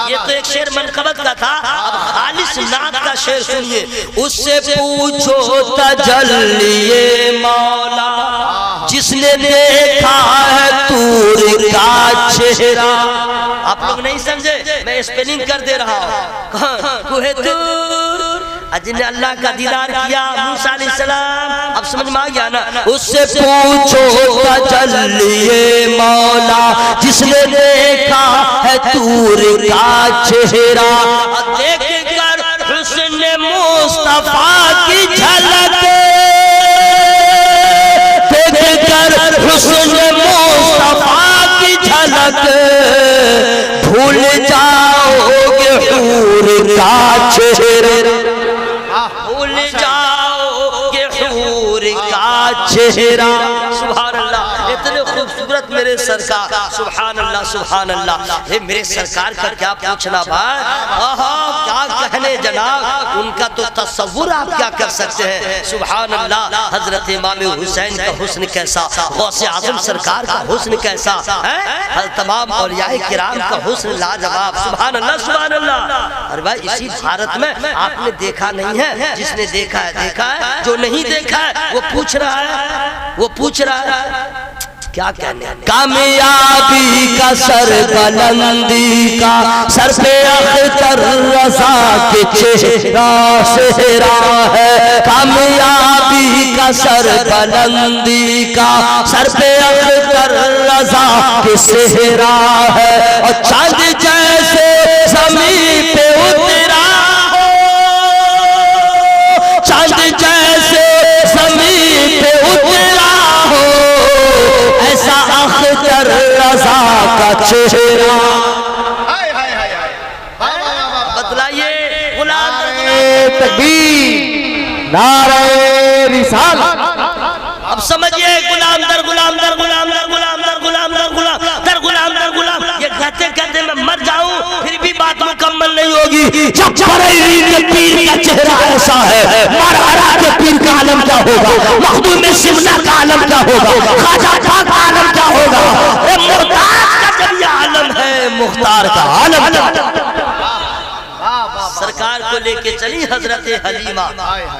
ये तो एक शेर मनकबत का था। अब खालिस नात का शेर सुनिए। उससे पूछो तजल्लिए मौला जिसने देखा है तूर का चेहरा। आप लोग नहीं समझे, मैं स्पेलिंग कर दे रहा हूँ। जिन्हें अल्लाह का दीदार किया मूसा अलैहिस्सलाम, अब समझ में आ गया ना। उससे पूछो तजल्लिए मौला जिसने देखा है तूर का चेहरा। देख कर हुस्न मुस्तफा की झलक, देख कर हुस्न मुस्तफा की झलक, भूल जाओगे हूर का चेहरा, भूल जाओगे हूर का चेहरा। सुभान अल्लाह, इतने खूबसूरत मेरे सरकार। सुभान अल्लाह सुभान अल्लाह। ये मेरे सरकार का क्या पूछना भाई, क्या कहने जनाब। उनका तो तस्वुर आप क्या कर सकते हैं। सुभान अल्लाह। हजरत इमाम हुसैन का हुस्न कैसा, गौसे आजम सरकार का हुस्न कैसा है, तमाम औलियाए किराम का हुस्न लाजवाब। सुभान अल्लाह सुभान अल्लाह। अरे भाई इसी भारत में आपने देखा नहीं है, जिसने देखा है देखा है, जो नहीं देखा है वो पूछ रहा है, वो पूछ रहा है क्या कहने। कामयाबी का सर बुलंदी का सर पे अख्तर रज़ा के चेहरा सेहरा है। कामयाबी का सर बुलंदी का सर पे अख्तर रज़ा के सेहरा है। और चांद जैसे ज़मीन पे उतरा हो, चांद जैसे ज़मीन पे उतरा हो, ऐसा अख्तर रज़ा का चेहरा। बतलाइए गुलाम तकबीर नारे रिसालत। अब समझिए गुलाम दर गुलाम दर गुलाम दर गुलाम दर गुलाम दर गुलाम दर गुलाम दर गुलाम। ये कहते कहते मैं मर जाऊं फिर भी बात मुकम्मल नहीं होगी। जब बरेली के पीर का चेहरा ऐसा है, मरहरा के पीर का आलम क्या होगा, मखदूम शिमला का आलम क्या होगा, ख्वाजा पाक का आलम क्या होगा, मुहताज का जब ये आलम है, मुख्तार का आलम क्या। सरकार को लेके चली हजरत हलीमा।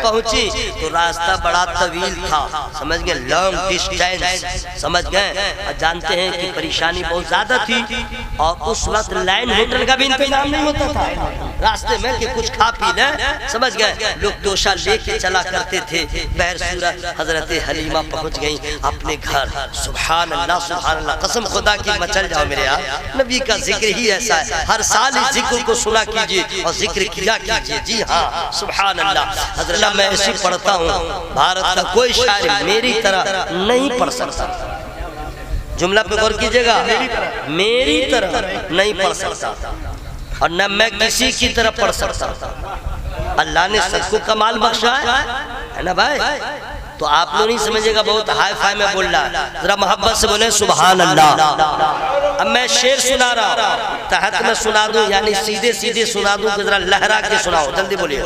पहुंची तो रास्ता बड़ा तवील था, समझ गए, लॉन्ग डिस्टेंस, समझ गए। और जानते हैं कि परेशानी बहुत ज्यादा थी और उस वक्त लाइन होटल का भी इंतजाम नहीं होता था रास्ते में कि कुछ खा पी ले, समझ गए। लोग तोशा लेके चला करते थे। बहर सूरत हजरत हलीमा पहुंच गई अपने घर। सुभान अल्लाह सुभान अल्लाह। कसम खुदा की मचल जाओ मेरे यार, नबी का जिक्र ही ऐसा है। हर साल इस जिक्र को सुना कीजिए और जिक्र किया कीजिए। जी हाँ सुभान अल्लाह। हजरत मैं ऐसी पढ़ता हूँ, भारत का कोई शायर मेरी तरह नहीं पढ़ सकता। जुमला पे गौर कीजिएगा, मेरी तरह नहीं पढ़ सकता और न मैं किसी की तरह पढ़ सकता। अल्लाह ने सबको कमाल बख्शा है ना भाई। तो आप लोग नहीं समझेगा बहुत हाई फाई में बोल रहा है, जरा मोहब्बत से बोले सुभान अल्लाह। अब मैं शेर सुना रहा हूँ, तहत में सुना दूं यानी सीधे सीधे सुना दूं कि जरा लहरा के सुनाओ, जल्दी बोलिए।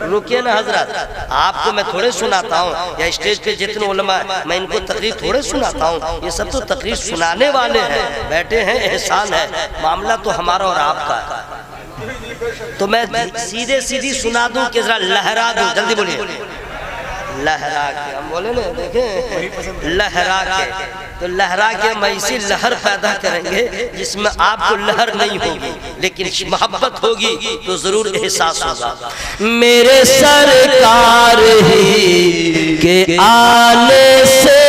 रुकिए ना हजरत, आपको मैं थोड़े सुनाता हूँ या स्टेज पे जितने उलमा मैं इनको तकरीर थोड़े सुनाता हूँ, ये सब तो तकरीर सुनाने वाले हैं, बैठे हैं, एहसान है, मामला तो हमारा और आपका है। तो मैं सीधे सीधी सुना दूं कि जरा लहरा दूं, जल्दी बोलिए। लहरा के हम बोले ना, देखें लहरा के, तो लहरा के हम ऐसी लहर पैदा करेंगे जिसमें आपको लहर नहीं होगी लेकिन मोहब्बत होगी तो जरूर एहसास होगा। मेरे सरकार ही के आने से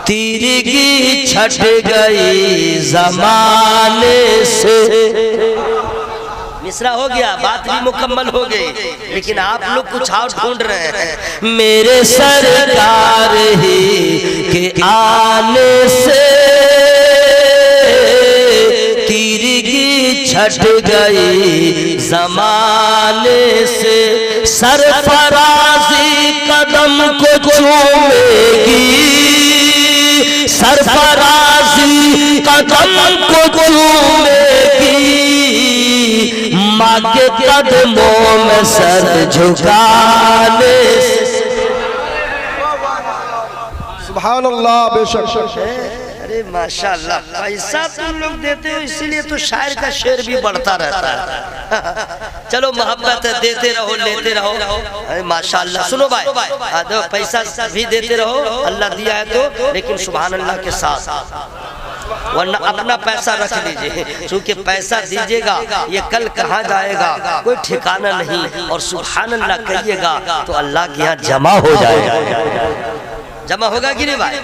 तिरगी छट गई जमाने से। मिसरा हो गया, बात भी मुकम्मल हो गई, लेकिन आप लोग कुछ और ढूंढ रहे हैं। मेरे सरकार ही के आने से तिरगी छट गई जमाने से, सरफराजी कदम को चूमेगी, सरफराजी कदम को चूमेगी, माँ के कदमों में सर झुकाने से। सुभान अल्लाह, बेशक। अरे माशाअल्लाह, पैसा तुम लोग देते हो इसीलिए तो शायर का शेर भी बढ़ता रहता है। चलो मोहब्बत है, देते रहो लेते रहो। अरे माशाअल्लाह, सुनो भाई, पैसा भी देते रहो, अल्लाह दिया है तो, लेकिन सुभान अल्लाह के साथ, वरना अपना पैसा रख लीजिए, क्योंकि पैसा दीजिएगा ये कल कहाँ जाएगा कोई ठिकाना नहीं, और सुभान अल्लाह कहिएगा तो अल्लाह के यहाँ जमा हो जाएगा। जमा होगा कि नहीं भाई?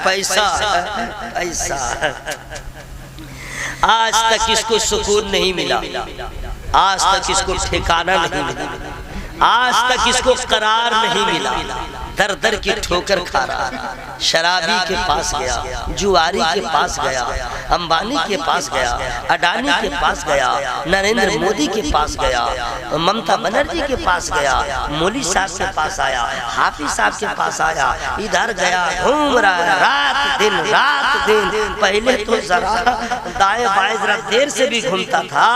पैसा पैसा आज तक इसको सुकून नहीं मिला, आज तक इसको ठिकाना नहीं मिला, आज तक इसको करार नहीं मिला, दर दर की ठोकर खा रहा। शराबी के पास गया, जुआरी के पास गया, अंबानी के पास गया, अडानी के पास गया, नरेंद्र मोदी के पास गया, ममता बनर्जी के पास गया, मौली साहब के पास आया, हाफिज साहब के पास आया, इधर गया, घूम रहा है रात दिन रात दिन। पहले तो जरा दाएं बाएं जरा देर से भी घूमता था,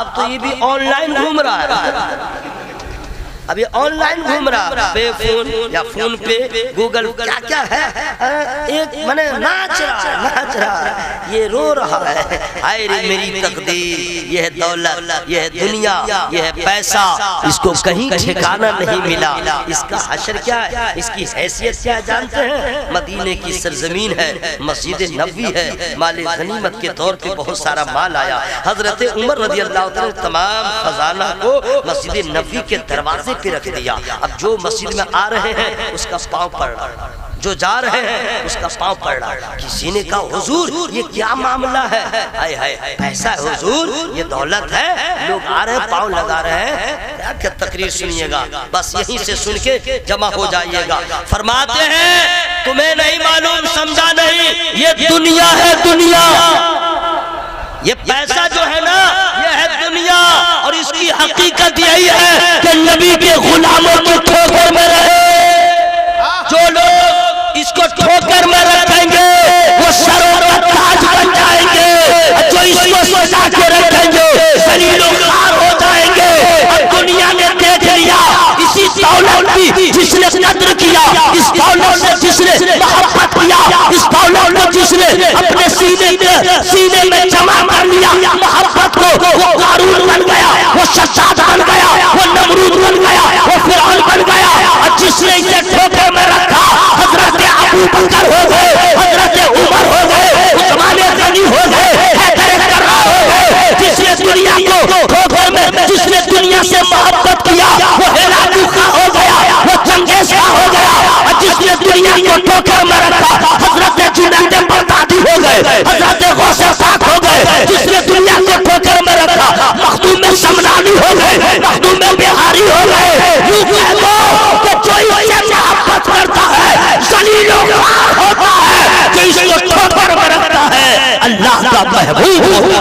अब तो ये भी ऑनलाइन घूम रहा है। अभी ऑनलाइन घूम रहा, पे फोन या फोन पे गूगल क्या क्या है, एक मने नाच रहा है, ये रो रहा है, हाय रे मेरी तकदीर, यह है दौलत, यह है दुनिया, यह है पैसा, इसको कहीं ठिकाना नहीं मिला। इसका हशर क्या है, इसकी हैसियत क्या है जानते हैं? मदीने की सरजमीन है, मस्जिद नबवी है, माल गनीमत के तौर पे बहुत सारा माल आया। हजरत उमर रज़ी अल्लाह तआला तमाम खजाना को मस्जिद नबवी के दरवाजे पे रख दिया। अब जो मस्जिद में आ रहे हैं उसका पांव पड़ रहा, जो जा रहे हैं उसका पांव पड़ रहा। किसी ने कहा हुजूर ये क्या मामला है? हाय हाय, पैसा है हुजूर, ये दौलत है, लोग आ रहे हैं पांव लगा रहे हैं। क्या तकरीर सुनिएगा, बस यहीं से सुन के जमा हो जाइएगा। फरमाते हैं तुम्हें नहीं मालूम, समझा नहीं, ये दुनिया है दुनिया, ये पैसा जो है ना ये है दुनिया, और इसकी हकीकत यही है कि नबी के गुलामों की ठोकर में रहे। जो लोग इसको ठोकर में रखेंगे वो सरों का ताज बन जाएंगे, जो इसको सजा के रखेंगे जलीलो ख्वार हो जाएंगे। और दुनिया ने देख लिया इसी दौलत की जिसने कद्र किया, इस दौलत से जिसने मोहब्बत किया, इस दौलत को जिसने अपने सीने में जमा कर लिया मोहब्बत को, वो कारून बन गया, वो शद्दाद बन गया, वो नमरूद बन गया, वो फिरौन बन गया। और जिसने इसे ठोकर में रखा हजरत अबू बकर हो गए, हजरत उमर हो गए, उस्मान गनी हो गए, हो गए। जिसने दुनिया को ठोकर में, जिसने दुनिया से मोहब्बत किया वो हेरालू का हो गया, वो चंगेज का हो गया। और जिसने दुनिया को ठोकर में रखा हजरत जुनैद बगदादी हो गए, हजरत गौसे पाक हो गए। जिसने दुनिया को ठोकर में रखा मखदूम में समनानी हो गए, मखदूम में बिहारी हो गए। यूं कह दो कि जो इससे मोहब्बत का महबूब होगा।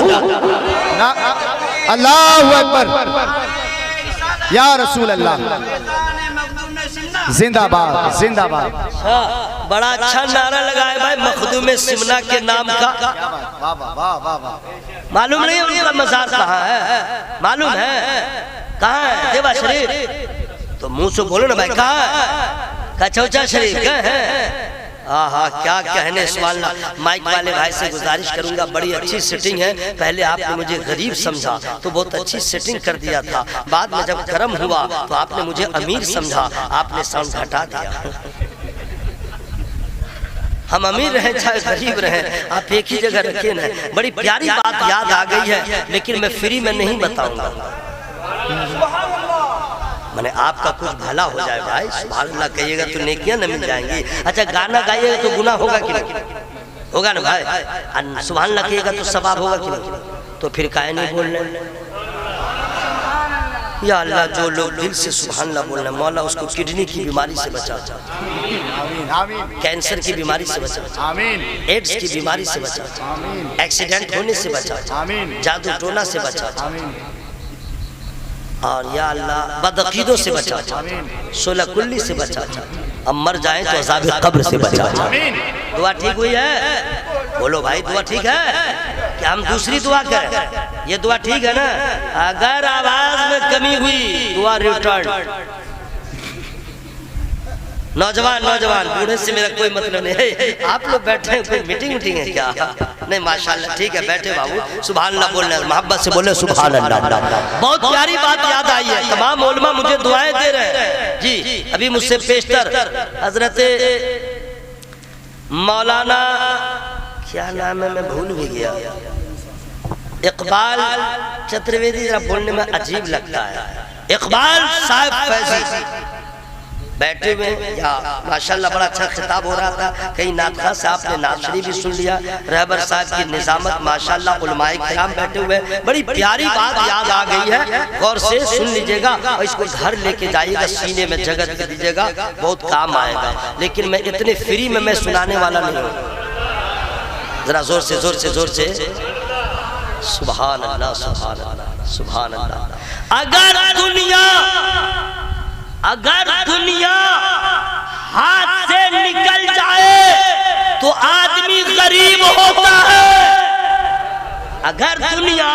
अल्लाहु अकबर, या रसूल अल्लाह, जिंदाबाद जिंदाबाद। बड़ा अच्छा नारा लगाए भाई मखदूम सिमना के नाम का। मालूम नहीं उनका मजार कहाँ है? मालूम है कहाँ है? देवा शरीफ। तो मुंह से बोलो ना भाई, कहाँ है? कचौचा शरीफ कहाँ है? आहा क्या कहने। सुभान अल्लाह। माइक वाले भाई से गुजारिश करूंगा, बड़ी अच्छी सेटिंग है। पहले आपने मुझे गरीब समझा तो बहुत अच्छी सेटिंग कर दिया था, बाद में जब कर्म हुआ तो आपने मुझे अमीर समझा, आपने साउंड घटा दिया। हम अमीर रहे चाहे गरीब रहे, आप एक ही जगह रखे ना। बड़ी प्यारी बात याद आ गई है, लेकिन मैं फ्री में नहीं बताऊंगा। मैंने आपका कुछ भला हो जाए भाई। सुभान अल्लाह कहिएगा तो नेकियां न मिल जाएंगी। अच्छा गाना गाइएगा तो गुनाह होगा कि नहीं? होगा ना भाई। सुभान अल्लाह कहिएगा तो सवाब होगा कि नहीं? तो फिर काहे नहीं बोल रहे? या अल्लाह, जो लोग दिल से सुभान अल्लाह बोल रहे हैं, मौला उसको किडनी की बीमारी से बचा, कैंसर की बीमारी से बचा, एड्स की बीमारी से बचा, एक्सीडेंट होने से बचा, जादू टोना से बचा, और या अल्लाह बदअकीदों से बचा, सोलह कुल्ली से बचा, अब मर जाए तो अज़ाब कब्र से बचा। दुआ ठीक हुई है? बोलो भाई दुआ ठीक है क्या? हम दूसरी दुआ करें? ये दुआ ठीक है ना? अगर आवाज में कमी हुई दुआ रिटर्न। नौजवान बूढ़े से मेरा कोई मतलब नहीं है। आप लोग बैठे हैं, कोई मीटिंग है क्या? नहीं माशाल्लाह ठीक है, बैठे बाबू। सुभान अल्लाह बोलना, मोहब्बत से बोले सुभान अल्लाह। बहुत प्यारी बात याद आई है। तमाम उलमा मुझे दुआएं दे रहे हैं जी। अभी मुझसे पेशतर हजरत मौलाना, क्या नाम है मैं भूल भी गया, इकबाल चतुर्वेदी, जरा बोलने में अजीब लगता है, इकबाल साहब फैजी बैठे हुए या माशाल्लाह बड़ा अच्छा खिताब हो रहा था। कहीं नातखा से आपने नात शरीफ भी सुन लिया, रहबर साहब की निजामत माशाल्लाह, उलमाए किराम बैठे हुए। बड़ी प्यारी बात याद आ गई है, गौर से सुन लीजिएगा और इसको घर लेके जाइएगा, सीने में जगह दे दीजिएगा, बहुत काम आएगा। लेकिन मैं इतने फ्री में मैं सुनाने वाला नहीं हूँ। जरा जोर से सुभान अल्लाह, सुभान अल्लाह, सुभान अल्लाह। अगर दुनिया हाथ से निकल जाए तो आदमी गरीब होता है। अगर दुनिया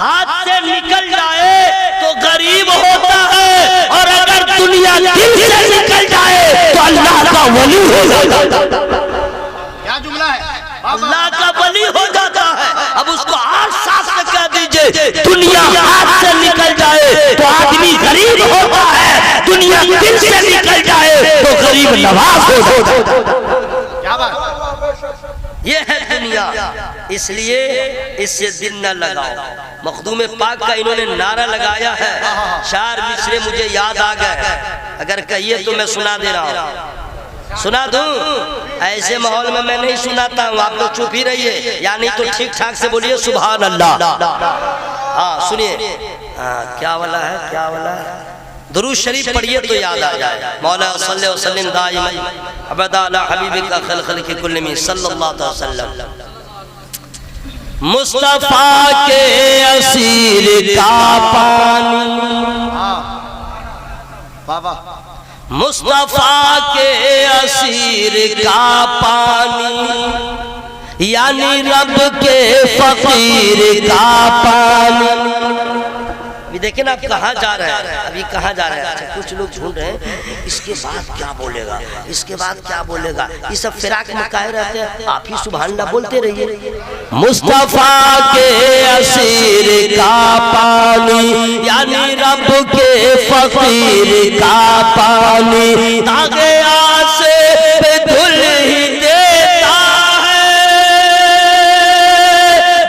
हाथ से निकल जाए तो गरीब होता है, और अगर दुनिया दिल से निकल जाए तो अल्लाह का वली हो जाता है। क्या जुमला है? अल्लाह का वली हो जाता है। अब उसको आठ सांस में कह दीजिए, दुनिया हाथ से निकल जाए तो आदमी गरीब होता है, दुनिया दिल से निकल जाए तो गरीब नवाज हो जाता है। क्या बात? ये है दुनिया, इसलिए इससे दिल न लगाओ। मखदूम पाक का इन्होंने नारा लगाया है, चार मिसरे मुझे याद आ गए, अगर कहिए तो मैं सुना दे रहा हूँ। सुना दूं? ऐसे माहौल में मैं नहीं सुनाता हूँ, आप लोग चुप ही रहिए, यानी तो ठीक ठाक से बोलिए सुभान अल्लाह। हाँ सुनिए, क्या वाला है, क्या वाला है? दुरूद शरीफ पढ़िए तो याद आ जाए। मौला सल्लल्लाहु अलैहि वसल्लम दाइमन अबदा अला हबीबिका खल की कुल्ल में सल्लल्लाहु अलैहि वसल्लम। मुस्तफा के असीर का पानी, बाबा मुस्तफा के असीर का पानी, यानी रब के फकीर का पानी। अभी देखिए ना आप कहाँ जा रहे हैं, अभी कहाँ जा रहे हैं? अच्छा कुछ लोग ढूंढ रहे हैं इसके बाद क्या बोलेगा, इसके बाद क्या बोलेगा। ये सब फिराक में काहे रहते हैं? आप ही सुभान अल्लाह बोलते रहिए। मुस्तफा के असीर का पानी, यानी रब के फकीर का पानी, तागे आसे पे धुल ही देता है,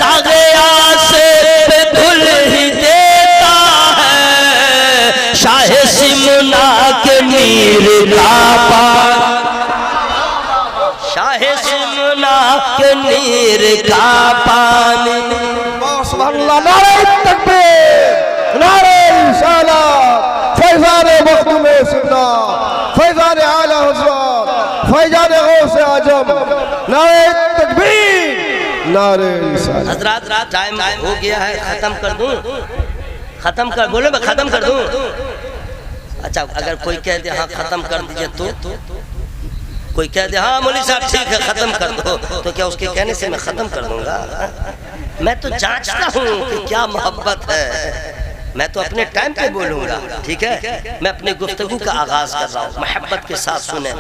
तागे आसे पे धुल ही देता है, शाहे सिमना के मीर का पानी, शाहे सिमना के नीर का पानी। सुभान अल्लाह, नारे तकबीर, नारे रिसालत, फैज़ान मखदूम सिमना, फैज़ान आला हज़रत, फैज़ान गौस आजम, नारे तकबीर, नारे रिसालत। हजरात टाइम हो गया है, खत्म कर दूं? खत्म कर, बोले मैं खत्म कर दूं? अच्छा, अगर कोई कह दे हाँ खत्म कर दीजिए तो कोई कह दे हाँ मौलवी साहब ठीक है खत्म कर दो, तो क्या उसके कहने से मैं खत्म कर दूंगा? मैं तो जांचता हूँ कि क्या मोहब्बत है, मैं तो अपने टाइम पे बोलूँगा, ठीक है। मैं अपने गुफ्तगू का आगाज़ कर रहा हूँ, मोहब्बत के साथ सुने।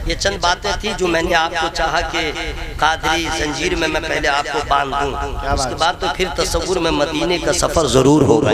ये चंद बातें थी जो मैंने आपको चाहा कि कादरी जंजीर में मैं पहले आपको बांध दूँ, उसके बाद तो फिर तसव्वुर में मदीने का सफ़र ज़रूर होगा।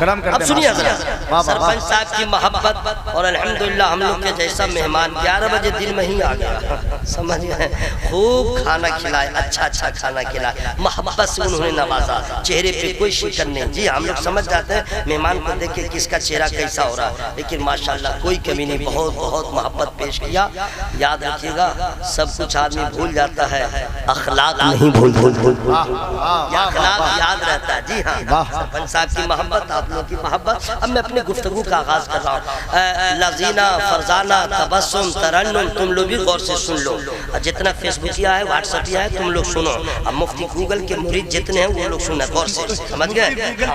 अब सुनिए सरपंच साहब की मोहब्बत, और अल्हम्दुलिल्लाह हम लोग के जैसा मेहमान 11 बजे दिन में ही आ गया, समझ गए। खूब खाना खिलाए, अच्छा खाना खिलाए, मोहब्बत से उन्होंने नवाजा, चेहरे पे कोई शिकन नहीं। जी हम लोग समझ जाते हैं मेहमान को देख के किसका चेहरा कैसा हो रहा है, लेकिन माशाल्लाह कोई कमी नहीं, बहुत मोहब्बत पेश किया। याद रखिएगा सब कुछ आदमी भूल जाता है, अखलाक नहीं भूल अखलाक याद रहता है। जी हाँ, सरपंच साहब की मोहब्बत, आप लोगों की मोहब्बत। अब मैं अपने गुफ्तगू का आगाज कर रहा हूँ। लजीना फरजाना तबस्सुम तरन्नुम, तुम लोग भी गौर से सुन लो, जितना फेसबुकिया है व्हाट्सएपिया है तुम लोग सुनो। अब मुफ्ती गूगल के मुरीद जितने हैं वो लोग सुने गौर से, समझ गए।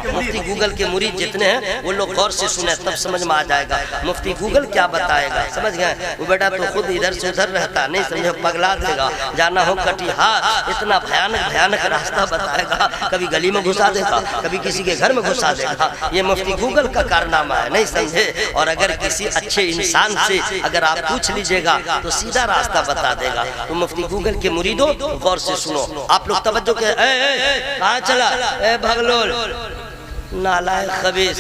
मुफ्ती गूगल के मुरीद जितने हैं वो लोग गौर से सुने, तब समझ में आ जाएगा मुफ्ती गूगल क्या बताएगा, समझ गए। वो बेटा तो खुद इधर से उधर रहता नहीं, समझे, पगला देगा। जाना हो कटिहार, इतना भयानक रास्ता बताएगा, कभी गली में घुसा देगा, कभी किसी के घर में घुसा देगा। ये मुफ्ती गूगल का कारनामा है, नहीं समझे। और अगर किसी अच्छे इंसान से अगर आप पूछ लीजिएगा तो सीधा रास्ता बता देगा। तो मुफ्ती गूगल के मुरीदों गौर से सुनो, आप लोग तवज्जो के। कहाँ चला भगलोल, नालायक खबीस,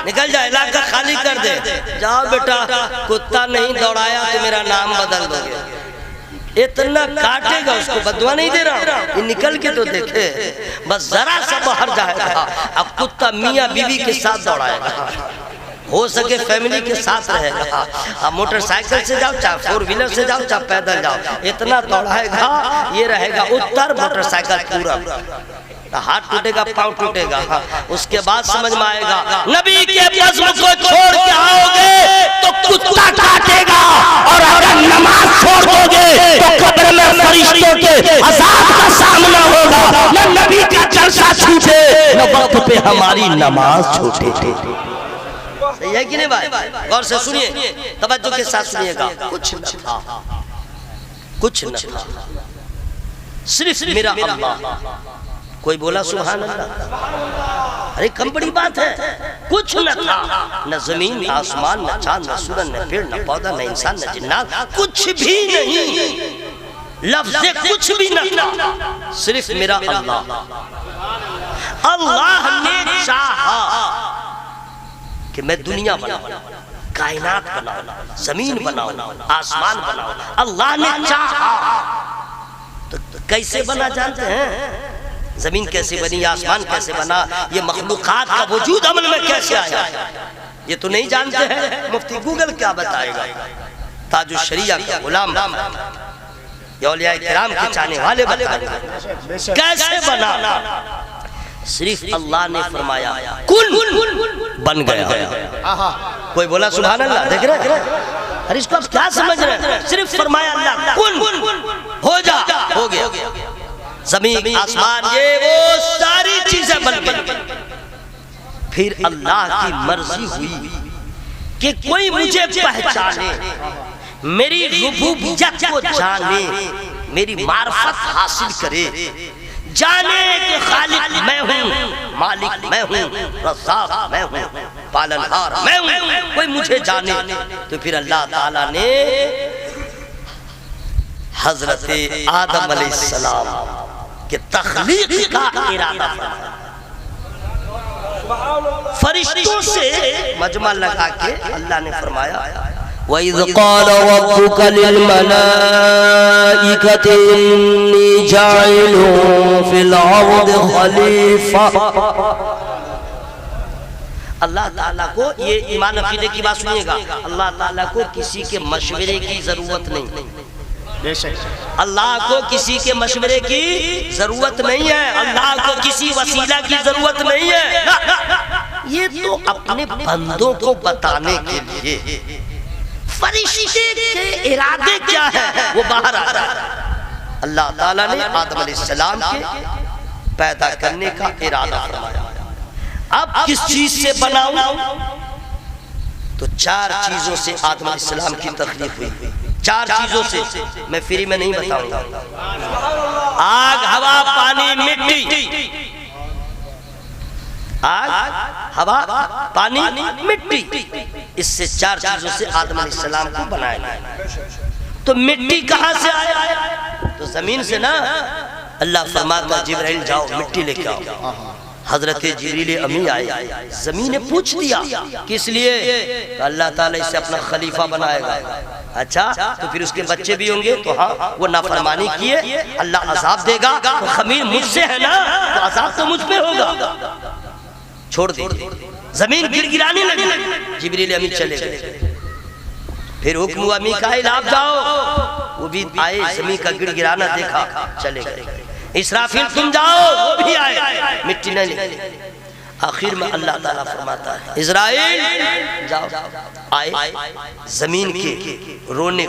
निकल जाए, इलाका खाली कर दे, जाओ बेटा। कुत्ता नहीं दौड़ाया तो मेरा नाम बदल दोगे। इतना काटेगा उसको, बदुआ नहीं दे रहा, ये निकल के तो देखे, बस जरा सा बाहर जाएगा। अब कुत्ता मियाँ बीवी के साथ दौड़ाएगा, हो सके फैमिली के साथ रहेगा। अब मोटरसाइकिल से जाओ, चाहे 4 व्हीलर से जाओ, चाहे पैदल जाओ, इतना दौड़ाएगा। ये रहेगा उत्तर मोटरसाइकिल पूरा, हाथ टूटेगा, पाँव टूटेगा। उसके बाद समझ में आएगा नबी के बज़्म को छोड़ के आओगे तो कुत्ता काटेगा, और अगर नमाज छोड़ दोगे तो कब्र में फरिश्तों के अज़ाब का सामना होगा। न नबी का जलसा छूटे, न वक्त पे हमारी नमाज छूटे। सही है कि नहीं भाई? गौर से सुनिए, तवज्जो के साथ सुनिएगा। कुछ न था, सिर्फ मेरा अल्लाह। कोई बोला सुभान अल्लाह, अरे कम बड़ी बात है। कुछ न था, न जमीन न आसमान, न चांद न सूरज, न पेड़ न पौधा, न इंसान न जिन्नात, कुछ भी नहीं, लफ्ज़ कुछ भी न था, सिर्फ मेरा अल्लाह। अल्लाह ने चाहा कि मैं दुनिया बनाऊं, कायनात बनाऊं, जमीन बनाऊं, आसमान बनाऊं। अल्लाह ने चाहा तो कैसे बना जानते हैं? जमीन कैसे बनी, आसमान कैसे बना, ये मखलूकात का वजूद अमल में कैसे आया, ये तो नहीं जानते हैं। मुफ्ती गूगल क्या बताएगा? ताजुश शरिया का गुलाम, ये औलिया किराम के चाहने वाले बताएंगे कैसे बना। सिर्फ अल्लाह ने फरमाया कुन, बन गया। कोई बोला सुभान अल्लाह, देख रहे? अरे इसको आप क्या समझ रहे हैं? सिर्फ फरमाया अल्लाह कुन, हो जा, हो गया। जमीन आसमान ये वो सारी चीजें बन गई। फिर अल्लाह की मर्जी हुई कि कोई मुझे पहचाने, मेरी रुबूबियत को जाने, मेरी मार्फत हासिल करे, जाने कि खालिक मैं हूँ, मालिक मैं हूँ, रज़्ज़ाक़ मैं हूँ, पालनहार मैं हूँ। कोई मुझे जाने, तो फिर अल्लाह ताला ने हजरत आदम अलैहिस्सलाम के तख्लीक का इरादा फरमाया। फरिश्तों से मजमा लगा के अल्लाह ने फरमाया वइज़ क़ाल रब्बुका लिल मलाइकति इन्नी जाइलुन फिल अर्दि खलीफा। अल्लाह ताला को, ये ईमान अकीदे की बात सुनिएगा, अल्लाह ताला को किसी के मशवरे की जरूरत नहीं। अल्लाह को किसी के मशवरे की जरूरत नहीं है, अल्लाह को किसी वसीला की जरूरत नहीं है। ये तो अपने बंदों को बताने के लिए फरिश्ते के इरादे क्या है वो बाहर आ रहा है। अल्लाह ताला ने आदम अलैहिस्सलाम के पैदा करने का इरादा फरमाया। अब किस चीज से बनाऊं? तो चार चीजों से आदम अलैहिस्सलाम की तख्लीक हुई। चार चीजों से, मैं फ्री में नहीं बताऊंगा। आग, हवा, पानी, मिट्टी। आग, हवा, पानी, मिट्टी। इससे चार चीजों से आदम अलैहिस्सलाम को बनाया गया। तो मिट्टी कहां से आया? तो जमीन से ना। अल्लाह फरमाता जिब्राइल जाओ मिट्टी लेके आओ। हजरत जिब्रील अमी आए, जमीन ने पूछ दिया किस लिए? तो अल्लाह ताला इसे अपना खलीफा बनाएगा। अच्छा, तो फिर उसके बच्चे भी होंगे, तो हाँ वो नाफरमानी किए, अल्लाह अजाब देगा, तो खमीर मुझसे है ना, तो अजाब तो मुझ पे होगा, छोड़ दे। जमीन गिड़गिड़ाने लगी, जिब्रील अमी चले गए। फिर हुक्म हुआ मीकाईल आप जाओ, वो भी आए, जमीन का गिड़गिड़ाना देखा, चले गए। इसराफिल तुम जाओ, वो भी आए, मिट्टी नहीं निकली। आखिर में अल्लाह ताला फरमाता है इज़राइल जाओ। आए, जमीन के रोने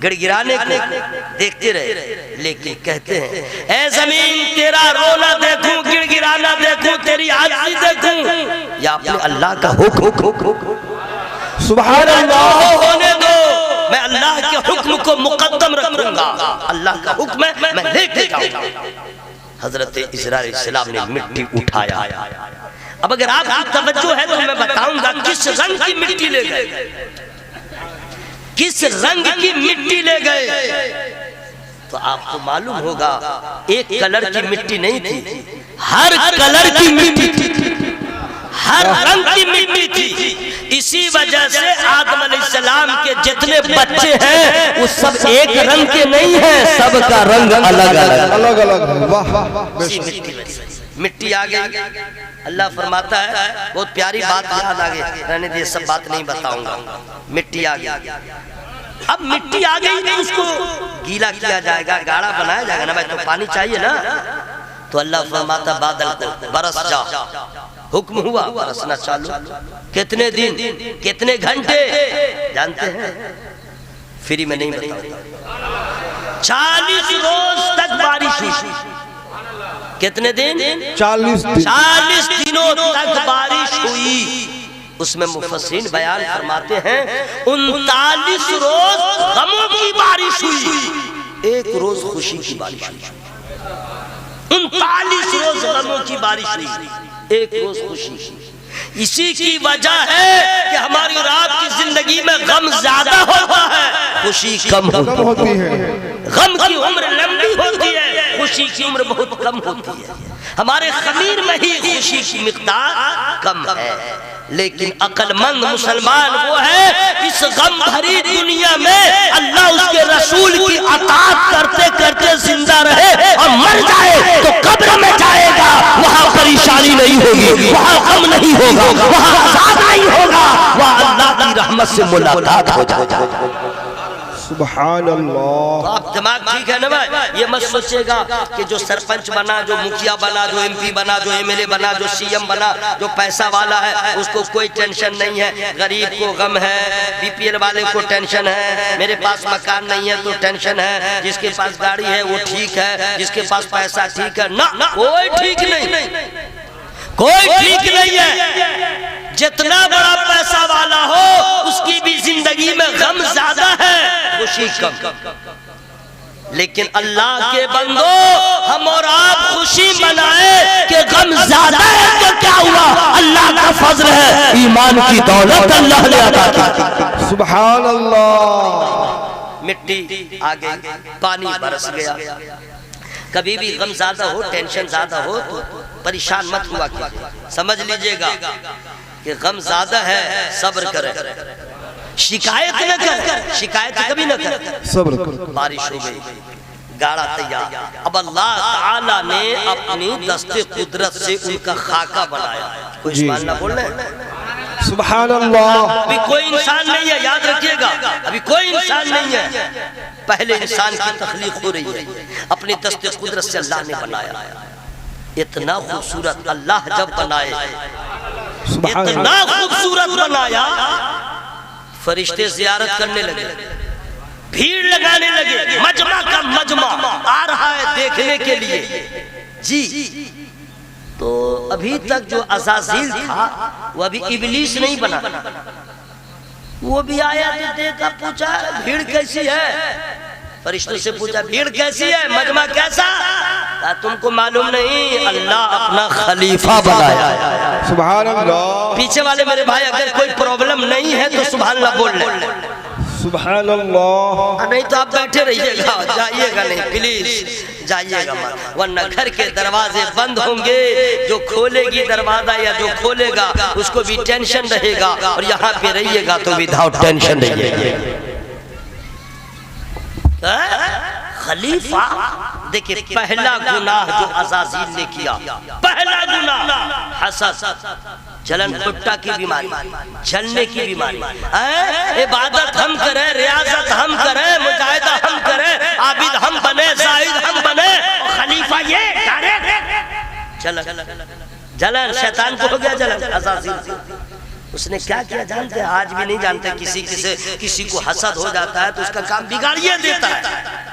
गिड़गिड़ाने को देखते रहे, लेकिन कहते हैं ए जमीन तेरा रोना देखूं, गिड़गिड़ाना देखूं, तेरी आजिज़ी देखूं, या अपने अल्लाह का हुक्म सुभान अल्लाह होने दो। मैं अल्लाह के हुक्म को मुकद्दम रखूंगा, अल्लाह का हुक्म है, मैं लेके जाऊंगा। हजरत इज़राइल अलैहिस्सलाम ने मिट्टी उठाया। अब अगर आपकी तवज्जो है तो मैं बताऊंगा किस रंग की मिट्टी ले गए, किस रंग की मिट्टी ले गए। तो आपको मालूम होगा एक कलर की मिट्टी नहीं थी, हर कलर की मिट्टी थी, हर रंग की मिट्टी थी। इसी वजह से आदम अलैहिस्सलाम के जितने बच्चे हैं वो सब एक रंग के नहीं हैं, सबका रंग अलग अलग। वाह, मिट्टी आ गई। अल्लाह फरमाता है, बहुत प्यारी बात याद आ गई, रहने दे, सब बात नहीं बताऊंगा। मिट्टी आ गई, अब मिट्टी आ गई तो उसको गीला किया जाएगा, गाढ़ा बनाया जाएगा ना भाई, तो पानी चाहिए ना। तो अल्लाह फरमाता बादल को बरस जा, हुक्म हुआ, बरसना चालू। कितने दिन, कितने घंटे जानते हैं? फ्री में नहीं बताऊंगा। 40 रोज तक बारिश हुई। कितने दिन? 40 दिनों तक बारिश हुई। उसमें मुफस्सिरीन बयान फरमाते हैं 39 रोज गमों की बारिश हुई, एक रोज खुशी की बारिश हुई। 39 रोज गमों की बारिश हुई, एक रोज खुशी। इसी की वजह है कि हमारी और आपकी जिंदगी में गम ज्यादा होता है, खुशी कम होती है। गम की उम्र लंबी होती है, खुशी की उम्र बहुत कम होती है। हमारे खमीर में ही खुशी की मिक़दार कम है। लेकिन अक्लमंद मुसलमान वो है इस गम भरी दुनिया में अल्लाह उसके रसूल की अताअत करते करते जिंदा रहे, और मर जाए तो कब्र में जाएगा, वहाँ परेशानी नहीं होगी, वहाँ गम नहीं होगा, वहाँ अज़ाब नहीं होगा, वहाँ अल्लाह की रहमत से मुलाकात हो जाएगी। सुभान अल्लाह। तो आप दिमाग ठीक है ना भाई? ये मत सोचेगा कि जो सरपंच बना, जो मुखिया बना, जो एमपी बना, जो एमएलए बना, जो सीएम बना, जो पैसा वाला है उसको कोई टेंशन नहीं है। गरीब को गम है, बीपीएल वाले को टेंशन है, मेरे पास मकान नहीं है तो टेंशन है, जिसके पास गाड़ी है वो ठीक है, जिसके पास पैसा ठीक है ना, कोई ठीक नहीं, कोई ठीक नहीं है। जितना बड़ा पैसा वाला हो उसकी भी जिंदगी में गम ज्यादा है, खुशी कम। लेकिन अल्लाह के बंदो, हम और आप खुशी मनाए कि गम ज्यादा है तो क्या हुआ, अल्लाह का फजल है, ईमान की दौलत अल्लाह ने अता की। सुभान अल्लाह। मिट्टी आ गई, पानी बरस गया। कभी भी गम ज्यादा हो, टेंशन ज्यादा हो तो परेशान मत हुआ कीजिए, समझ लीजिएगा कि गम ज्यादा है, सब्र करें, शिकायत न कर, शिकायत कभी न कर, सब्र कर। बारिश हो गई, गाड़ा तैयार। अब अल्लाह ताला ने अपनी दस्ते कुदरत से उनका खाका बनाया। कोई सुभान अल्लाह बोल रहे? सुभान अल्लाह। अभी कोई इंसान नहीं है, याद रखिएगा, अभी कोई इंसान नहीं है, पहले इंसान की तख्लीक हो रही है, अपनी दस्ते कुदरत से अल्लाह ने बनाया। इतना खूबसूरत अल्लाह जब बनाए, इतना खूबसूरत बनाया, फरिश्ते ज़ियारत करने लगे। भीड़ लगाने लगे, मजमा का मजमा आ रहा है देखने के लिए जी। तो अभी तक जो अज़ाज़ील था वो अभी इब्लीस नहीं बना, वो भी आया तो देखा, पूछा भीड़ कैसी है, फरिश्तों से पूछा भीड़ कैसी है, मजमा कैसा, तुमको मालूम नहीं अल्लाह अपना खलीफा बनाया। सुभान अल्लाह। पीछे वाले मेरे भाई अगर कोई प्रॉब्लम नहीं है तो सुभान अल्लाह बोल ले। सुभान अल्लाह। नहीं तो आप बैठे रहिएगा, जाइएगा नहीं प्लीज, जाइएगा मत, वरना घर के दरवाजे बंद होंगे। जो खोलेगी दरवाजा या जो खोलेगा उसको भी टेंशन रहेगा, और यहाँ पे रहिएगा तो विदाउट टेंशन रहिएगा। खलीफा देखिए, पहला गुनाह जो अज़ाज़ील ने किया, पहला गुनाह हसद, जलन कुट्टा की बीमारी, जलने की बीमारी। इबादत हम करें, रियाजत हम करें, मुजाहिदा हम करें, आबिद हम बने, जाहिद हम बने, खलीफा ये जलन शैतान को हो गया जलन अज़ाज़ील। उसने क्या किया जानते हैं? आज भी नहीं जानते। किसी को हसद हो जाता है तो उसका काम बिगाड़िए देता है,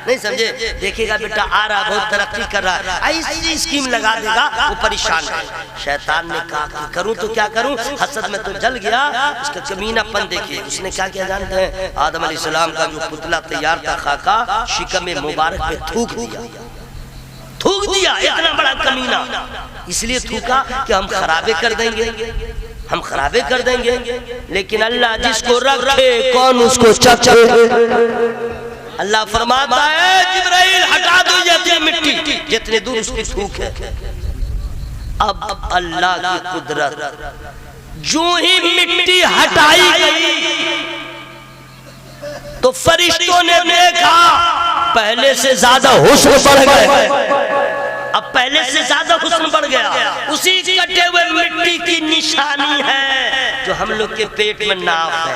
नहीं समझे? देखिएगा बेटा आ रहा, बहुत तरक्की कर रहा है, ऐसी स्कीम लगा देगा, वो परेशान है। शैतान ने कहा कि करूं तो क्या करूं, हसद में तो जल गया। उसका कमीनापन देखिए, उसने क्या किया जानते हैं? आदम अलैहिस्सलाम का जो पुतला तैयार था खाका, शिकम मुबारक पे थूक दिया। इतना बड़ा कमीना इसलिए थूका कि हम खराबे कर देंगे, हम खराबे कर देंगे। लेकिन अल्लाह जिसको रखे कौन उसको चखे। अल्लाह फरमाता है जिब्राइल हटा दो ये मिट्टी, जितने दूर उसकी थूक है। अब अल्लाह की कुदरत, जो ही मिट्टी हटाई गई तो फरिश्तों ने देखा पहले से ज्यादा हुस्न बढ़ गए। अब पहले से ज्यादा हुस्न बढ़ गया। उसी कटे हुए मिट्टी की निशानी है जो हम लोग के पेट में नाफ है,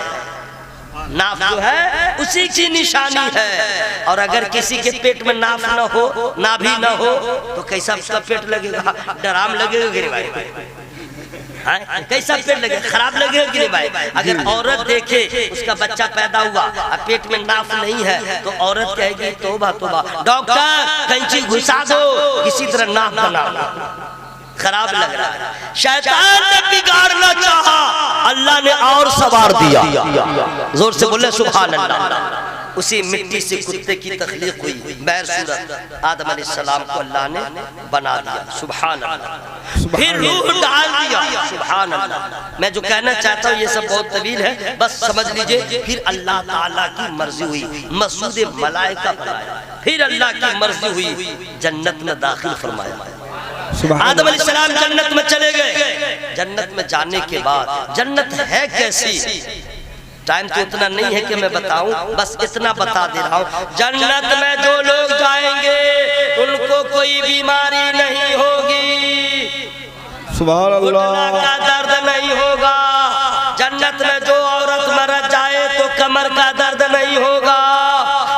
नाफ जो है उसी की निशानी है। और अगर किसी के पेट में नाफ न हो, नाभि न हो, तो कैसा उसका पेट लगेगा? डराम लगेगा गिरे भाई, कैसा पेट लगेगा? खराब लगेगा गिरे भाई। अगर औरत देखे उसका बच्चा पैदा हुआ और पेट में नाफ नहीं है तो औरत कहेगी तौबा तौबा, डॉक्टर कैंची घुसा दो, किसी तरह नाफ बना, खराब लग रहा है। शैतान ने बिगाड़ना चाहा, अल्लाह ने और सवार दिया। जोर से बोले सुभान अल्लाह। उसी मिट्टी से कुत्ते की तख्लीक हुई, बैर सूरत आदम अलैहिस्सलाम को अल्लाह ने बना दिया। सुभान अल्लाह। फिर रूह डाल दिया। सुभान अल्लाह। मैं जो कहना चाहता हूँ ये सब बहुत तवील है, बस समझ लीजिए। फिर अल्लाह ताला की मर्जी हुई, मसूद मलाइका बनाया। फिर अल्लाह की मर्जी हुई, जन्नत में दाखिल फरमाया। आदम अलैहिस्सलाम जन्नत में चले गए। जन्नत में जाने के बाद जन्नत है कैसी, टाइम तो इतना नहीं है कि मैं बताऊं, बस इतना बता दे रहा हूं। जन्नत में जो लोग जाएंगे उनको कोई बीमारी नहीं होगी, सुभान अल्लाह, का दर्द नहीं होगा। जन्नत में जो औरत मर जाए तो कमर का दर्द नहीं होगा।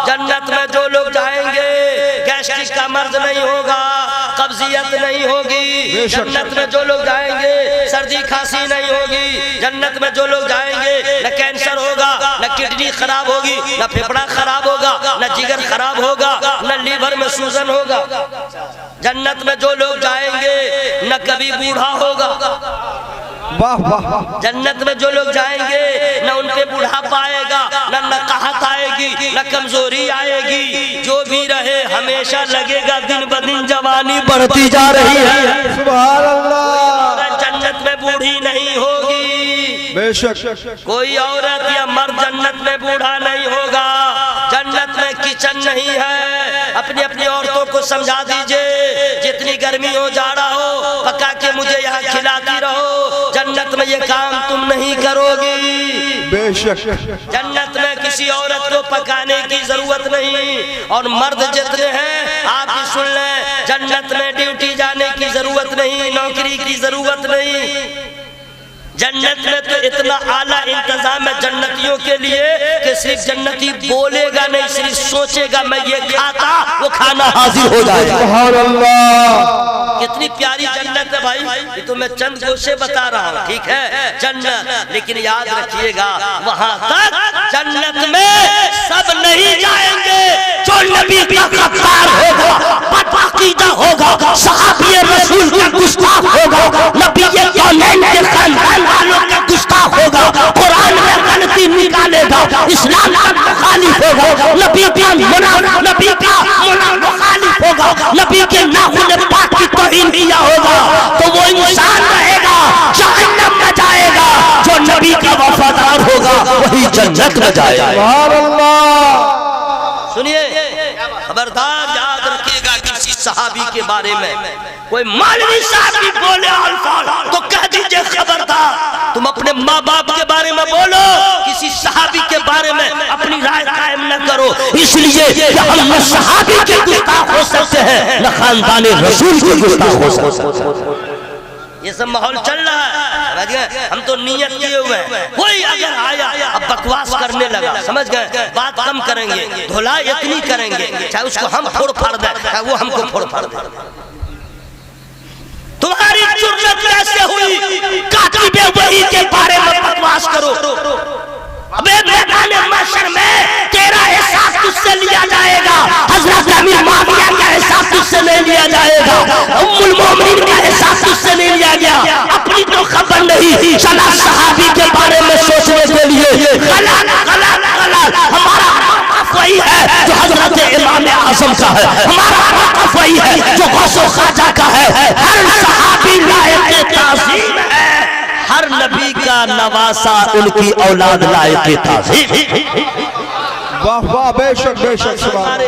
जन्नत में जो लोग जाएंगे गैस्ट्रिक का मर्ज नहीं होगा, कब्जियत नहीं होगी। जन्नत में जो लोग जाएंगे सर्दी खांसी नहीं होगी। जन्नत में जो लोग जाएंगे न कैंसर होगा, न किडनी खराब होगी, न फेफड़ा खराब होगा, न जिगर खराब होगा, न लीवर में सूजन होगा। जन्नत में जो लोग जाएंगे न कभी बूढ़ा होगा। वाह वाह। जन्नत में जो लोग जाएंगे न उनके बुढ़ापा आएगा, न नकाहत आएगी, न कमजोरी आएगी। जो भी रहे हमेशा लगेगा दिन ब दिन जवानी बढ़ती जा रही है। सुभान अल्लाह। जन्नत में बूढ़ी नहीं होगी, बेशक। कोई औरत या मर्द जन्नत में बूढ़ा नहीं होगा। जन्नत में किचन नहीं है। अपनी अपनी औरतों को समझा दीजिए, जितनी गर्मी हो जाड़ा हो पका के मुझे यहाँ खिलाती रहो। जन्नत में ये काम तुम नहीं करोगी। बेशक। जन्नत में किसी औरत को पकाने की जरूरत नहीं। और मर्द जितने हैं आप भी सुन लें, जन्नत में ड्यूटी जाने की जरूरत नहीं, नौकरी की जरूरत नहीं। जन्नत में तो इतना आला इंतजाम है जन्नतियों के लिए कि सिर्फ जन्नती बोलेगा नहीं, सिर्फ सोचेगा मैं ये खाता, वो खाना हाजिर हो जाएगा। सुभान अल्लाह। कितनी प्यारी जन्नत है भाई, ये तो मैं चंद गोशे बता रहा हूँ, ठीक है जन्नत। लेकिन याद रखिएगा वहां तक जन्नत में सब नहीं जाए नबी का गद्दार होगा, बदअकीदा होगा, सहाबी रसूल का गुस्ताख होगा, नबी के कौनैन के खानदान वालों का गुस्ताख होगा, कुरान में गलती निकालेगा, इस्लाम का मुखालिफ होगा, नबी का मुखालिफ होगा, नबी के नाखून पाक की तौहीन किया होगा, तो वो इंसान रहेगा जहन्नम में जाएगा। जो नबी का वफादार होगा वही जन्नत में जाएगा। सुनिए, खबरदार याद रखिएगा, किसी सहाबी के बारे में कोई मौलवी साहब भी बोले अल्फाज तो कह दीजिए खबरदार। तुम अपने माँ बाप के बारे में बोलो, किसी सहाबी के बारे में अपनी राय कायम न करो। इसलिए हम न सहाबी के गुस्ताख हो सकते हैं, न खानदान रसूल के गुस्ताख हो सकते हैं। ये सब माहौल चल रहा है, समझ गए? हम तो नियत किए हुए हैं। कोई अगर आया अब बकवास करने लगा, समझ गए, बात कम करेंगे, धुलाई इतनी करेंगे, चाहे उसको हम फोड़ फाड़ दें, चाहे वो हमको फोड़ फाड़ दे। तुम्हारी जुर्रत कैसे हुई कातिबे वही के बारे में बकवास करो? अबे मैदान महशर में तेरा एहसास तुझसे लिया जाएगा, हजरत अमीर मुआविया का एहसास तुझसे नहीं लिया जाएगा, उम्मुल मोमिनीन का एहसास तुझसे नहीं लिया गया। अपनी तो खबर नहीं, चला सहाबी के बारे में सोचने के लिए गलत हमारा मौक़िफ़ वही है जो हजरत इमाम आज़म का है, हमारा मौक़िफ़ वही है जो गौसे ख्वाजा का है। हर सहाबी लायक़ ताज़ीम है, हर नबी का नवासा उनकी औलाद लायक़ ताज़ीम। वाह वाह, बेशक बेशक, सुभान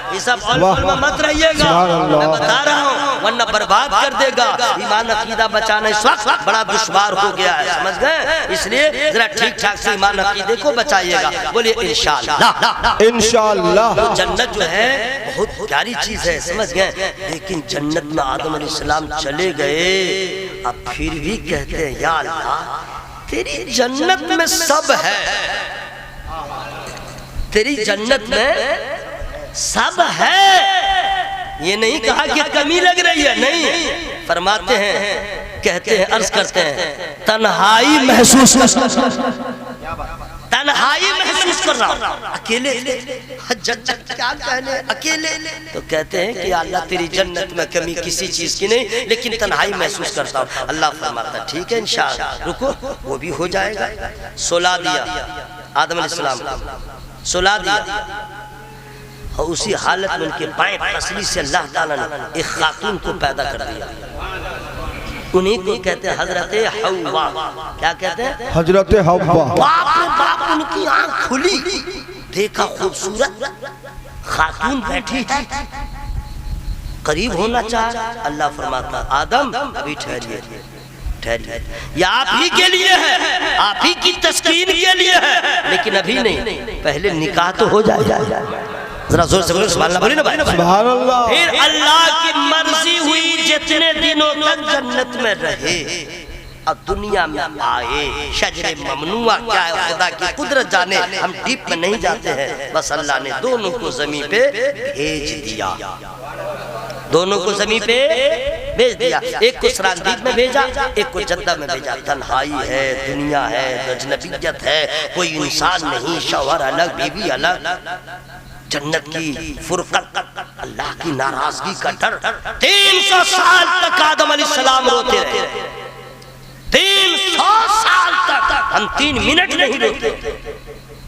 ये सब में मत रहिएगा, मैं बता रहा हूँ, वरना बर्बाद कर देगा। ईमान अकीदा बचाना इस वक्त बड़ा दुश्वार हो गया है, समझ गए? इसलिए जरा ठीक ठाक से ईमान अकीदे को बचाइएगा। बोलिए इंशाअल्लाह। इंशाअल्लाह। तो जन्नत जो है बहुत प्यारी चीज है, समझ गए? लेकिन जन्नत में आदम अलैहिस्सलाम चले गए, अब फिर भी कहते हैं या अल्लाह तेरी जन्नत में सब है, तेरी जन्नत में सब है। ये नहीं कहा कि कमी लग रही है, नहीं। फरमाते हैं, कहते हैं, अर्ज करते हैं, तन्हाई महसूस कर रहा हूं, अकेले। जन्नत क्या कहने अकेले? तो कहते हैं कि अल्लाह तेरी जन्नत में कमी किसी चीज की नहीं, लेकिन तन्हाई महसूस करता हूं। अल्लाह फरमाता ठीक है इंशाअल्लाह, रुको वो भी हो जाएगा। सुला दिया आदम अलैहिस्सलाम, सुला दिया, और उसी हालत में उनके बाएं पसली से अल्लाह ताला ने एक खातून को पैदा कर दिया। उन्हीं को कहते हैं हजरत हव्वा। क्या कहते हैं? हजरत हव्वा। बाप रे बाप, उनकी आंख खुली, देखा खूबसूरत खातून बैठी है, करीब होना चाह। अल्लाह फरमाता आदम अभी ठहरिए, ठहरिए, ये आप ही के लिए है, आप ही की तस्कीन के लिए है, लेकिन अभी नहीं, पहले निकाह तो हो जाए। जरा जोर से बोलो सुभान अल्लाह, बोलिए ना भाई। सुभान अल्लाह। फिर अल्लाह की मर्जी हुई, जितने दिनों तक जन्नत में रहे, अब दुनिया में आए। शजरे ममनुआ क्या है खुदा की कुदरत जाने, हम डीप में नहीं जाते हैं। बस अल्लाह ने दोनों को जमीन पे भेज दिया, दोनों को जमीन पे भेज दिया। एक को सरांदीद में भेजा, एक को जद्दा में भेजा। तन्हाई है, दुनिया है, अजनबियत है, कोई इंसान नहीं, शौहर अलग, बीवी अलग, जन्नत की फुरकत, अल्लाह की नाराजगी का डर। 300 साल तक आदम अलैहिस्सलाम रोते रहे, 300 साल तक। हम 3 मिनट नहीं रोते,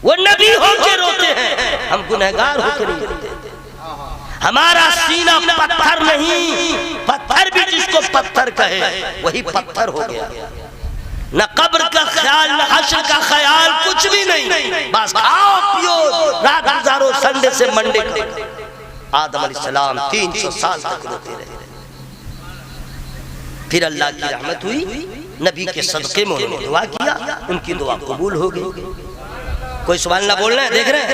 वो नबी होके रोते हैं, हम गुनहगार होकर नहीं रोते। हमारा सीना पत्थर नहीं, पत्थर भी जिसको पत्थर कहे वही पत्थर हो गया। न कब्र का ख्याल, न हश्र का ख्याल, कुछ भी नहीं, बस खाओ पियो, रात गुजारो, संडे से मंडे करो। आदम अलैहिस्सलाम 300 साल तक रोते रहे। फिर अल्लाह की रहमत हुई, नबी के सदके में उन्होंने दुआ किया, उनकी दुआ कबूल हो गई। कोई सुभान अल्लाह बोल रहे हैं, देख रहे हैं?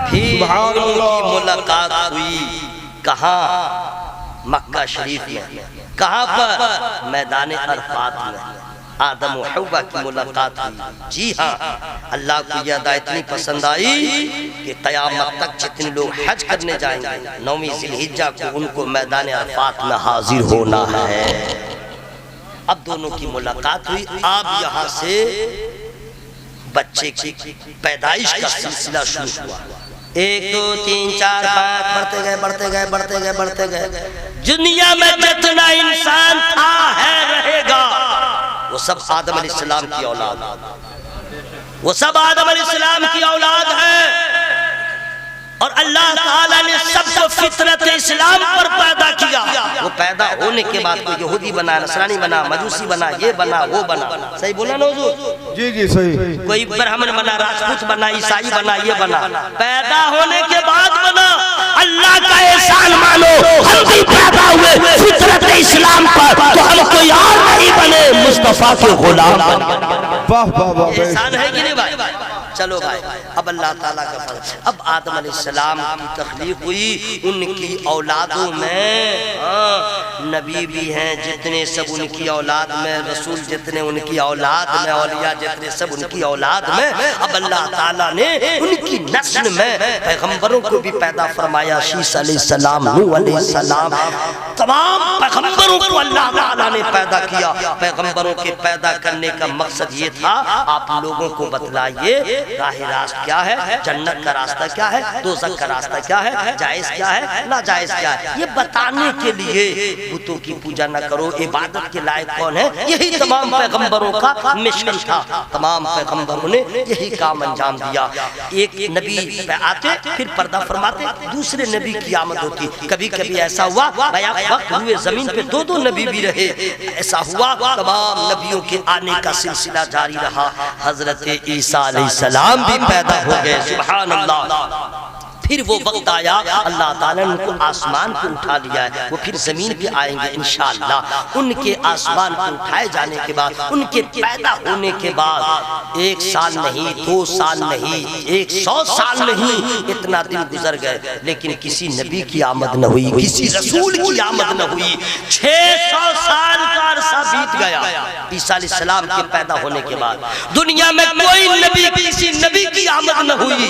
फिर उनकी मुलाकात हुई, कहाँ? मक्का शरीफ में। कहाँ पर? मैदान अरफात में आदम और हव्वा की मुलाकात हुई। जी हाँ, अल्लाह को यह अदा इतनी पसंद आई कि क़यामत तक जितने लोग हज करने जाएंगे 9वीं ज़िलहिज्जा को, उनको मैदान अरफात में हाजिर होना है। अब दोनों की मुलाकात हुई। अब यहाँ से बच्चे की पैदाइश का सिलसिला शुरू हुआ। 1 2 3 4 5 बढ़ते गए बढ़ते गए बढ़ते गए बढ़ते गए। दुनिया में जितना इंसान था है रहेगा वो सब आदम अलैहिस्सलाम की औलाद, वो सब आदम अलैहिस्सलाम की औलाद है। और अल्लाह ताला ने सबको फितरत इस्लाम पर पैदा किया। वो पैदा होने के बाद कोई यहूदी बना, नसरानी बना, मजूसी बना, ये बना, वो बना। सही बोला ना हुजूर? जी जी सही। कोई ब्राह्मण बना, राजपूत बना, ईसाई बना, ये बना। पैदा होने के बाद बना। अल्लाह का एहसान मानो, हम भी पैदा हुए फितरत इस्लाम पर, तो हम कोई और नहीं बने, मुस्तफा के गुलाम बने। वाह वाह वाह। एहसान है कि नहीं भाई? चलो भाई, अब अल्लाह ताला का फर्ज। अब आदम अलैहिस्सलाम की तख्लीक हुई, उनकी औलादों में नबी भी हैं जितने सब उनकी औलाद में, रसूल जितने उनकी औलाद में, औलिया जितने सब उनकी औलाद में। अब अल्लाह ताला ने उनकी नस्ल में पैगंबरों को भी पैदा फरमाया। शीस अलैहिस्सलाम, नूह अलैहिस्सलाम, तमाम पैगंबरों को अल्लाह ताला ने पैदा किया। पैगंबरों के पैदा करने का मकसद ये था, आप लोगों को बतलाइए राह रास्त क्या है, जन्नत का रास्ता क्या है, दोज़ख का रास्ता क्या है, जायज क्या है, नाजायज क्या है, ये बताने के लिए बुतों की पूजा न करो, इबादत के लायक कौन है, यही तमाम पैगंबरों का मिशन था। तमाम पैगंबरों ने यही काम अंजाम दिया। एक नबी पे आते, फिर पर्दा फरमाते, दूसरे नबी की आमद होती। कभी कभी ऐसा हुआ वक्त हुए जमीन पे 2-2 नबी भी रहे। ऐसा हुआ तमाम नबियों के आने का सिलसिला जारी रहा। हजरत ईसा अलैहिस्सलाम भी पैदा हो गए। सुभान अल्लाह। फिर वो वक्त आया, अल्लाह ताला ने उनको आसमान पे उठा लिया है, वो फिर जमीन पे आएंगे इंशाअल्लाह। उनके आसमान पे उठाए जाने के बाद, उनके पैदा होने के बाद 1 साल नहीं, 2 साल नहीं, 100 साल नहीं, इतना दिन गुजर गए, लेकिन किसी नबी की आमद न हुई, किसी रसूल की आमद न हुई। 600 साल का अरसा बीत गया ईसा अलैहिस्सलाम के पैदा होने के बाद। दुनिया में कोई नबी, किसी नबी की आमद न हुई,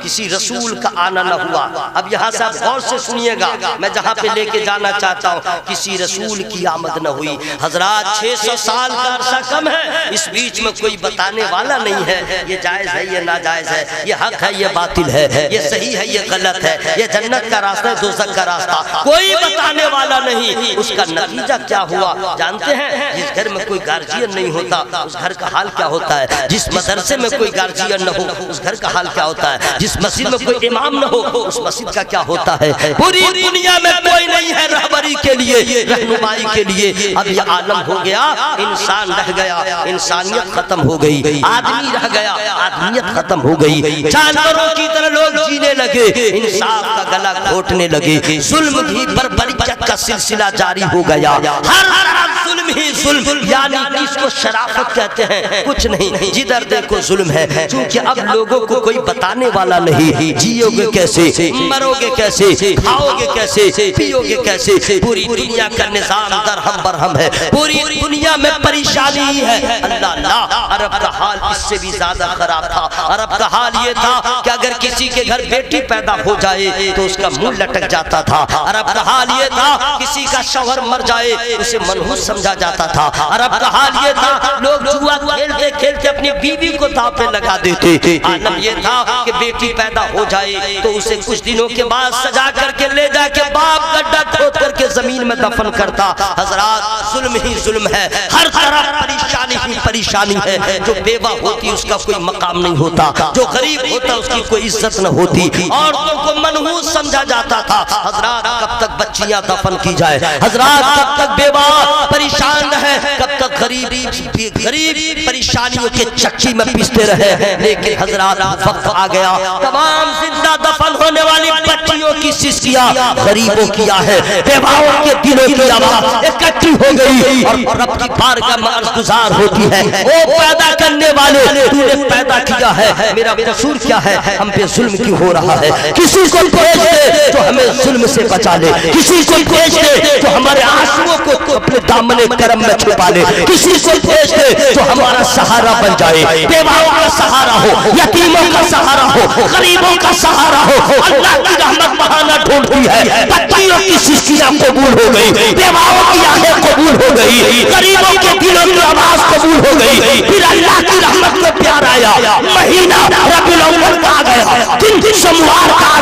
किसी रसूल का आना न हुआ। अब यहाँ से आप गौर से सुनिएगा, मैं जहाँ पे लेके जाना चाहता हूँ, किसी रसूल की आमद न हुई। हजरात 600 साल का अरसा कम है, इस बीच में कोई बताने वाला नहीं है, ये जायज है, ये नाजायज है, ये हक है, ये बातिल है, ये सही है, ये गलत है, ये जन्नत का रास्ता है, दोज़ख का रास्ता, कोई बताने वाला नहीं। उसका नतीजा क्या हुआ जानते हैं? जिस घर में कोई गार्जियन नहीं होता, उस घर का हाल क्या होता है? जिस मदरसे में कोई गार्जियन न हो, उस घर का हाल क्या होता है? जिस मस्जिद में कोई इमाम न हो, उस मस्जिद का क्या होता है? पूरी दुनिया में कोई नहीं है रहबरी के लिए, रहनुमाई के लिए। अब ये आलम हो गया, इंसान रह गया, इंसानियत खत्म हो गई, आदमी रह गया, आदमियत खत्म हो गई। जानवरों की तरह लोग जीने लगे, इंसाफ का गला घोटने लगे, जुल्म भी बर्बरियत का सिलसिला जारी हो गया। हर तरफ जुल्म ही जुल्म, यानी इसको शराफत कहते हैं, कुछ नहीं, जिधर देखो जुल्म है। क्योंकि अब लोगों को कोई बताने वाला नहीं, जियोगे कैसे, मरोगे कैसे, खाओगे कैसे, पियोगे कैसे। पूरी दुनिया का निजाम दरहम बरहम है, पूरी दुनिया में परेशानी है। अल्लाह, अरब का हाल इससे भी ज्यादा खराब था। अरब का हाल ये था कि अगर किसी के घर बेटी पैदा हो जाए तो उसका मुंह लटक जाता था। अरब का हाल ये था, किसी का शौहर मर जाए उसे मनहूस समझा जाता था। अरब का हाल ये था, लोग जुआ खेलते खेलते अपनी बीवी को दांव पे लगा देते थे। आलम ये था कि बेटी पैदा हो जाए तो उसे कुछ दिनों के बाद सजा करके ले जाके बाप गड्ढा खोद करके जमीन में दफन करता। हजरात जुल्म ही जुल्म है, हर तरफ परेशानी ही परेशानी है। जो बेवा होती उसका कोई मकाम नहीं होता, जो गरीब होता उसकी कोई इज्जत न होती, औरतों को मनहूस समझा जाता था। हजरात कब तक बच्चियां दफन की जाए, हजरात कब तक बेवा परेशान रहे, कब तक गरीब परेशानियों के चक्की में पिसते रहे। लेकिन हजरात वक्त आ गया, तमाम जिंदा दफन होने वाली बच्चियों की सिस्कियां गरीबों किया है, बेवाओं के दिलों की आवाज इकट्ठी हो गई और रब की बारगाह में अर्ज़गुज़ार होती है, ओ पैदा करने वाले, तूने पैदा किया है, मेरा कसूर क्या है, हम पे जुल्म क्यों हो रहा है? किसी को भेज दे जो हमें जुल्म से बचा ले, किसी को भेज दे जो हमारे आंसुओं को अपने दामने करम में छुपा ले, किसी को भेज दे जो हमारा सहारा बन जाए, बेवाओं का सहारा हो, यतीमों का सहारा हो, गरीबों का सहारा हो। अल्लाह की रहमत बहाना ढूंढती है, बच्चियों की सिस्कियां कबूल हो गई, बेवाओं की आंखें कबूल हो गई, गरीबों के दिलों की आवाज कबूल हो गई। फिर अल्लाह की रहमत में प्यार आया, महीना रबीउल अव्वल आ गया, दिन सोमवार का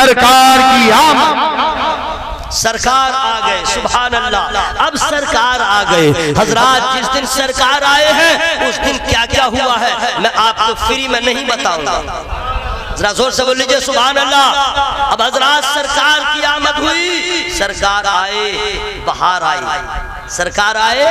सरकार की आमद। सरकार आ गए, सुभान अल्लाह। अब सरकार आ गए हजरात। जिस दिन सरकार आए हैं उस दिन क्या क्या हुआ है मैं आपको फ्री में नहीं बताऊंगा। जरा जोर से बोल लीजिए सुभान अल्लाह। अब हजरात सरकार की आमद हुई, सरकार आए, बाहर आई। सरकार आए,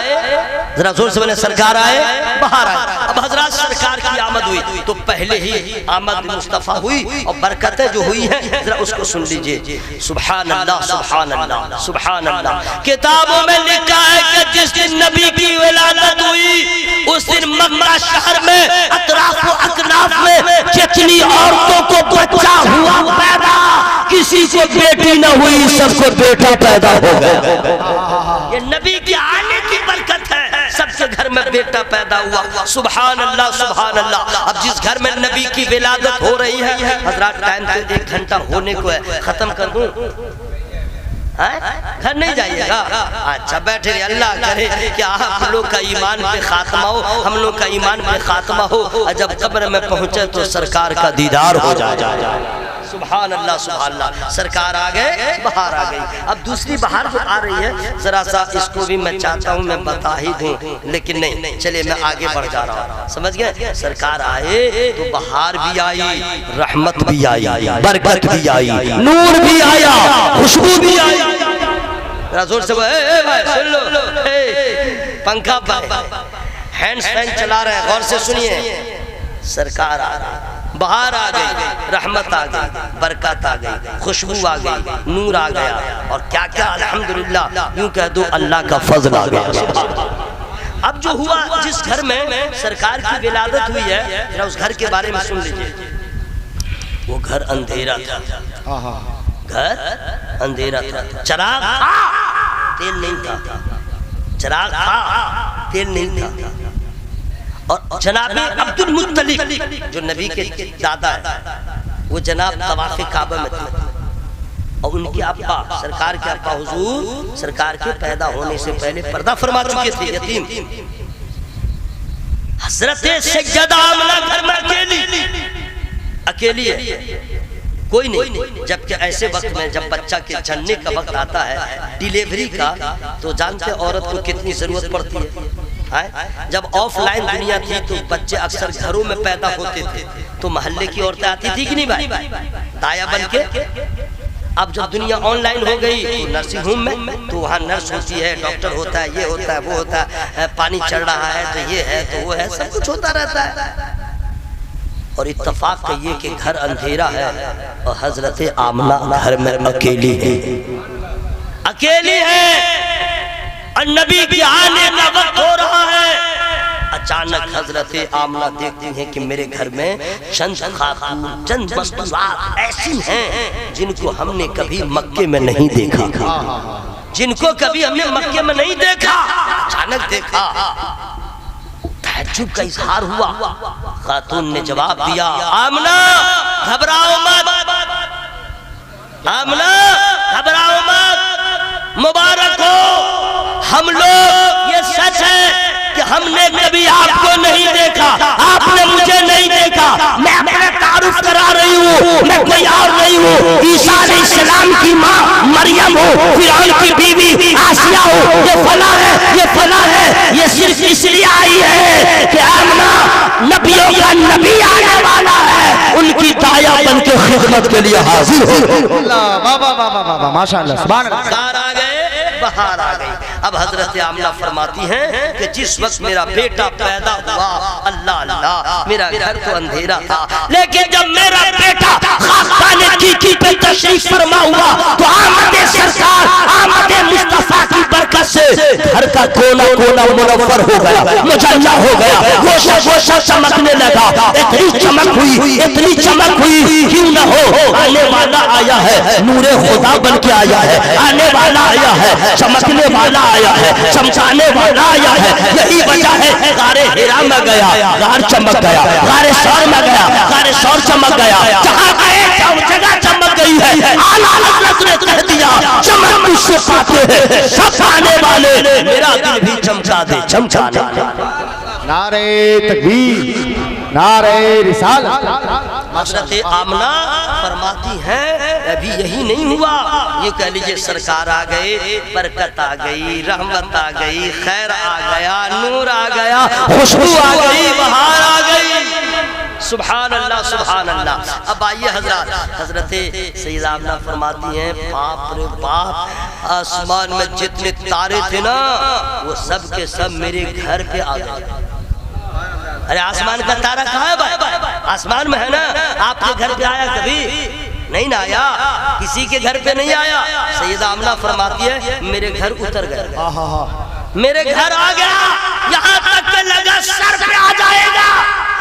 जरा जोर से बोले सरकार आए, बाहर आए। अब हजरात सरकार की आमद हुई तो पहले ही आमद मुस्तफा हुई और बरकतें जो हुई हैं जरा उसको सुन लीजिए। सुभान अल्लाह, सुभान अल्लाह, सुभान अल्लाह। किताबों में लिखा है कि जिस दिन नबी की विलादत हुई उस दिन मक्का शहर में अतराफ व अकनाफ में जितनी औरतों को बच्चा हुआ पैदा, किसी को बेटी न हुई, सबको बेटा पैदा हो गया। ये नबी के आने की बरकत है, सबके घर में बेटा पैदा हुआ। सुभान अल्लाह, सुभान अल्लाह। अब जिस घर में नबी की विलादत हो रही है हजरात, टाइम तो 1 घंटा होने को है, खत्म कर दूं? घर नहीं जाइएगा? अच्छा बैठे रहिए। अल्लाह करे कि आप लोग का ईमान पे खात्मा हो, हम लोग का ईमान पे खात्मा हो और जब कब्र में पहुंचे तो सरकार का दीदार हो जाए। सुभान अल्लाह, सुभान अल्लाह। सरकार आ गए, बाहर आ गई। अब दूसरी बाहर जो आ रही है जरा सा इसको भी मैं चाहता हूँ मैं बता ही दूं, लेकिन नहीं, चलिए मैं आगे बढ़ जा रहा हूँ। समझ गए? सरकार आए तो बाहर भी आई, रहमत भी आई, बरकत भी आई, नूर भी आया, खुशबू भी आई। जोर से भाई सुन लो, पंखा हैंड फैन चला रहे हैं, गौर से सुनिए। सरकार आ गई, बाहर आ गई, रहमत आ गई, बरकत आ गई, खुशबू आ गई, नूर आ गया और क्या क्या अल्हम्दुलिल्लाह, यूं कह दो अल्लाह का फजल आ गया। अब जो हुआ, जिस घर में सरकार की विलादत हुई है जरा उस घर के बारे में सुन लीजिए। वो घर अंधेरा था, घर अंधेरा था, चराग था, तेल नहीं था, चराग था, तेल नहीं था। और जनाब अब्दुल मुत्तलिब जो नबी के दादा है वो जनाब तवाफ़े काबा में थे और उनके अब्बा, सरकार के अब्बा हुजूर सरकार के पैदा होने से पहले पर्दा फरमा चुके थे, यतीम। हजरत सैयदा आमना घर में अकेली है, कोई नहीं। जबकि ऐसे वक्त में जब बच्चा के जन्ने का वक्त आता है, डिलीवरी का, तो जानते औरत को कितनी जरूरत पड़ती है। जब ऑफलाइन दुनिया थी तो बच्चे अक्सर घरों में पैदा होते थे तो मोहल्ले की औरतें आती थी कि नहीं भाई, दाया बन के। अब जब दुनिया ऑनलाइन हो गई तो नर्सिंग होम में तो वहाँ नर्स होती है, डॉक्टर होता है, ये होता है, वो होता है, पानी चढ़ रहा है तो ये है तो वो है, सब कुछ होता रहता है। और इत्तफाक कहिए कि घर अंधेरा है और हजरत आमना घर में अकेली है, अकेली है और नबी के आने का वक्त हो रहा है। अचानक हजरत आमना देखती हैं कि मेरे घर में चंद खातून, चंद मस्तूरात ऐसी हैं जिनको हमने कभी मक्के में नहीं देखा, जिनको कभी हमने मक्के में नहीं देखा। अचानक देखा, ताज्जुब का इजहार हुआ। खातून ने जवाब दिया, आमना घबराओ मत, आमना घबराओ मत, मुबारक हो, हम लोग ये सच है कि हमने कभी आपको नहीं देखा, आपने मुझे नहीं देखा। मैं अपना तारुफ करा रही हूँ, मैं कोई और नहीं हूँ, ईसा अलैहिस्सलाम की माँ मरियम हो, फिरौन की बीवी आसिया हो, ये फला है, ये फला है। ये सिर्फ इसलिए आई है कि आमना नबियों का नबी आने वाला है, उनकी दाया बन के खिदमत के लिए हाजिर हो। वाह माशाअल्लाह, सुभान अल्लाह। आ गए, बाहर आ गई। अब हजरत आमना फरमाती हैं कि जिस वक्त मेरा बेटा पैदा हुआ, अल्लाह अल्लाह, मेरा घर तो अंधेरा था, लेकिन जब मेरा बेटा खाने की पे तशरीफ फरमा हुआ तो आमद सरकार, आमद मुस्तफा की बरकत से घर का कोना कोना मुनव्वर हो गया, मुजल्ला हो गया, गोशा गोशा चमकने लगा। इतनी चमक हुई, इतनी चमक हुई, क्यों न हो, आने वाला आया है, नूरे खुदा बन के आया है, आने वाला आया है, चमकने वाला आया है, चमकाने वाला आया है। यही वजह है गारे हिरा में गया, गार चमक गया, गारे सौर में गया, गारे सौर चमक गया, जहाँ गए जगह चमक गई है। आला हज़रत ने कह दिया, चमक मुझसे पाते हैं सब आने वाले, मेरा दिल भी चमका दे, चमका दे। नारे तकबीर, नारे रिसालत। हजरत आमना फरमाती हैं अभी यही नहीं हुआ, ये कह लीजिए सरकार आ गए, बरकत आ गई, रहमत आ गई, खैर आ गया, नूर आ गया, खुशबू आ गई, बहार आ गई। सुभान अल्लाह सुभान अल्लाह। अब आइए हजरत सैयदा आमना फरमाती हैं बाप रे बाप, आसमान में जितने तारे थे ना वो सब के सब मेरे घर पे आ गए। अरे आसमान का तारा कहाँ है भाई? आसमान में है ना। आपके घर पे आया कभी? नहीं ना आया, किसी के घर पे नहीं आया। सैयदा आमना फरमाती है मेरे घर उतर गए, मेरे घर आ गया, यहाँ तक के लगा सर पे आ जाएगा।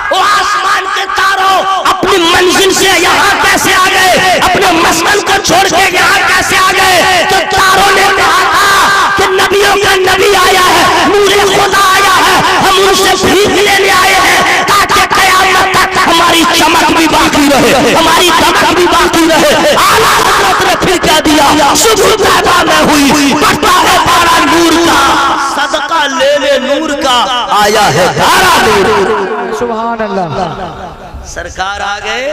वो आसमान के तारों अपनी मंजिल से यहाँ कैसे आ गए, अपने मस्कन को छोड़ के यहाँ कैसे आ गए? तो तारों ने कहा था कि नबियों का नबी आया है, नूरे खुदा आया है, हम उनसे भीख लेने आए हैं ताकि क़यामत तक हमारी चमक भी बाकी रहे, हमारी दमक भी बाकी रहे। आला हज़रत ने फिर कह दिया सुबह पैदा न हुई, बढ़ता है पारा नूर का, सदका ले नूर का, आया है धारा नूर। सुभान अल्लाह। सरकार आ गए,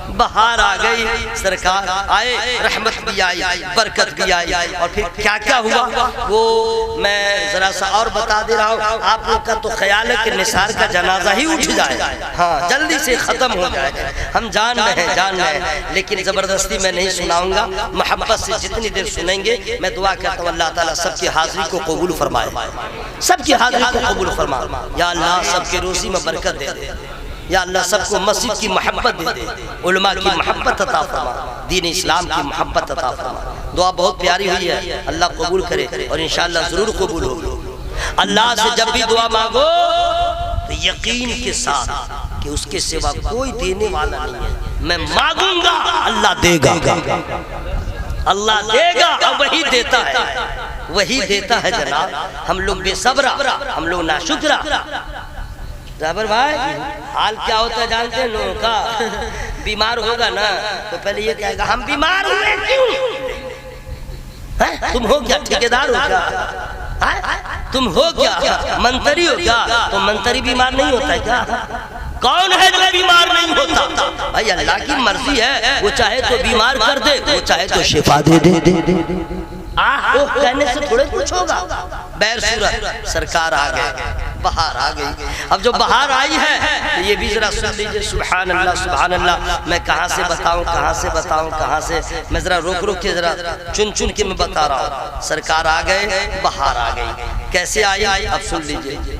बहार आ गई, सरकार आए, रहमत भी आई, बरकत भी आई। और फिर क्या क्या हुआ वो मैं जरा सा और बता दे रहा हूँ। आप लोग का तो ख्याल है कि निसार का जनाजा ही उठ जाए, हाँ जल्दी से खत्म हो जाए। हम जान रहे हैं, लेकिन जबरदस्ती मैं नहीं सुनाऊंगा। मोहब्बत से जितनी देर सुनेंगे मैं दुआ करता हूँ अल्लाह ताला सबकी हाजिरी को कबूल फरमाए, सबकी हाजिरी को कबूल फरमा। या अल्लाह सबके रोजी में बरकत दे दे, या अल्लाह सबको मस्जिद की मोहब्बत दे दे, उलमा की मोहब्बत अता फरमा, दीन इस्लाम की मोहब्बत अता फरमा। दुआ बहुत प्यारी हुई है, अल्लाह कबूल करे और इंशाअल्लाह जरूर कबूल होगी। अल्लाह से जब भी दुआ मांगो तो यकीन के साथ कि उसके सिवा कोई देने वाला नहीं है। मैं मांगूंगा अल्लाह देगा, अल्लाह देगा और वही देता है, वही देता है जनाब। हम लोग बेसब्रा, हम लोग नाशुक्रा। जाबर भाई हाल क्या होता है जानते हैं लोगों का? बीमार होगा ना तो पहले ये कहेगा हम बीमार हुए क्यों? तुम हो क्या ठेकेदार हो क्या? तुम हो क्या मंत्री हो क्या? तो मंत्री बीमार नहीं होता है क्या? कौन है जो बीमार नहीं होता? भाई अल्लाह की मर्जी है, वो चाहे तो बीमार कर दे, वो चाहे तो शिफा दे दे। वो कहने से थोड़े कुछ होगा। बैर सूरत सरकार आ गए, बहार आ गई। अब जो बहार आई है तो ये भी जरा सुन लीजिए। सुभान अल्लाह सुभान अल्लाह। मैं कहाँ से बताऊँ कहाँ से बताऊँ कहाँ से, मैं जरा रोक के जरा चुन के मैं बता रहा हूँ। सरकार आ गए, बहार आ गई। कैसे आई अब सुन लीजिए।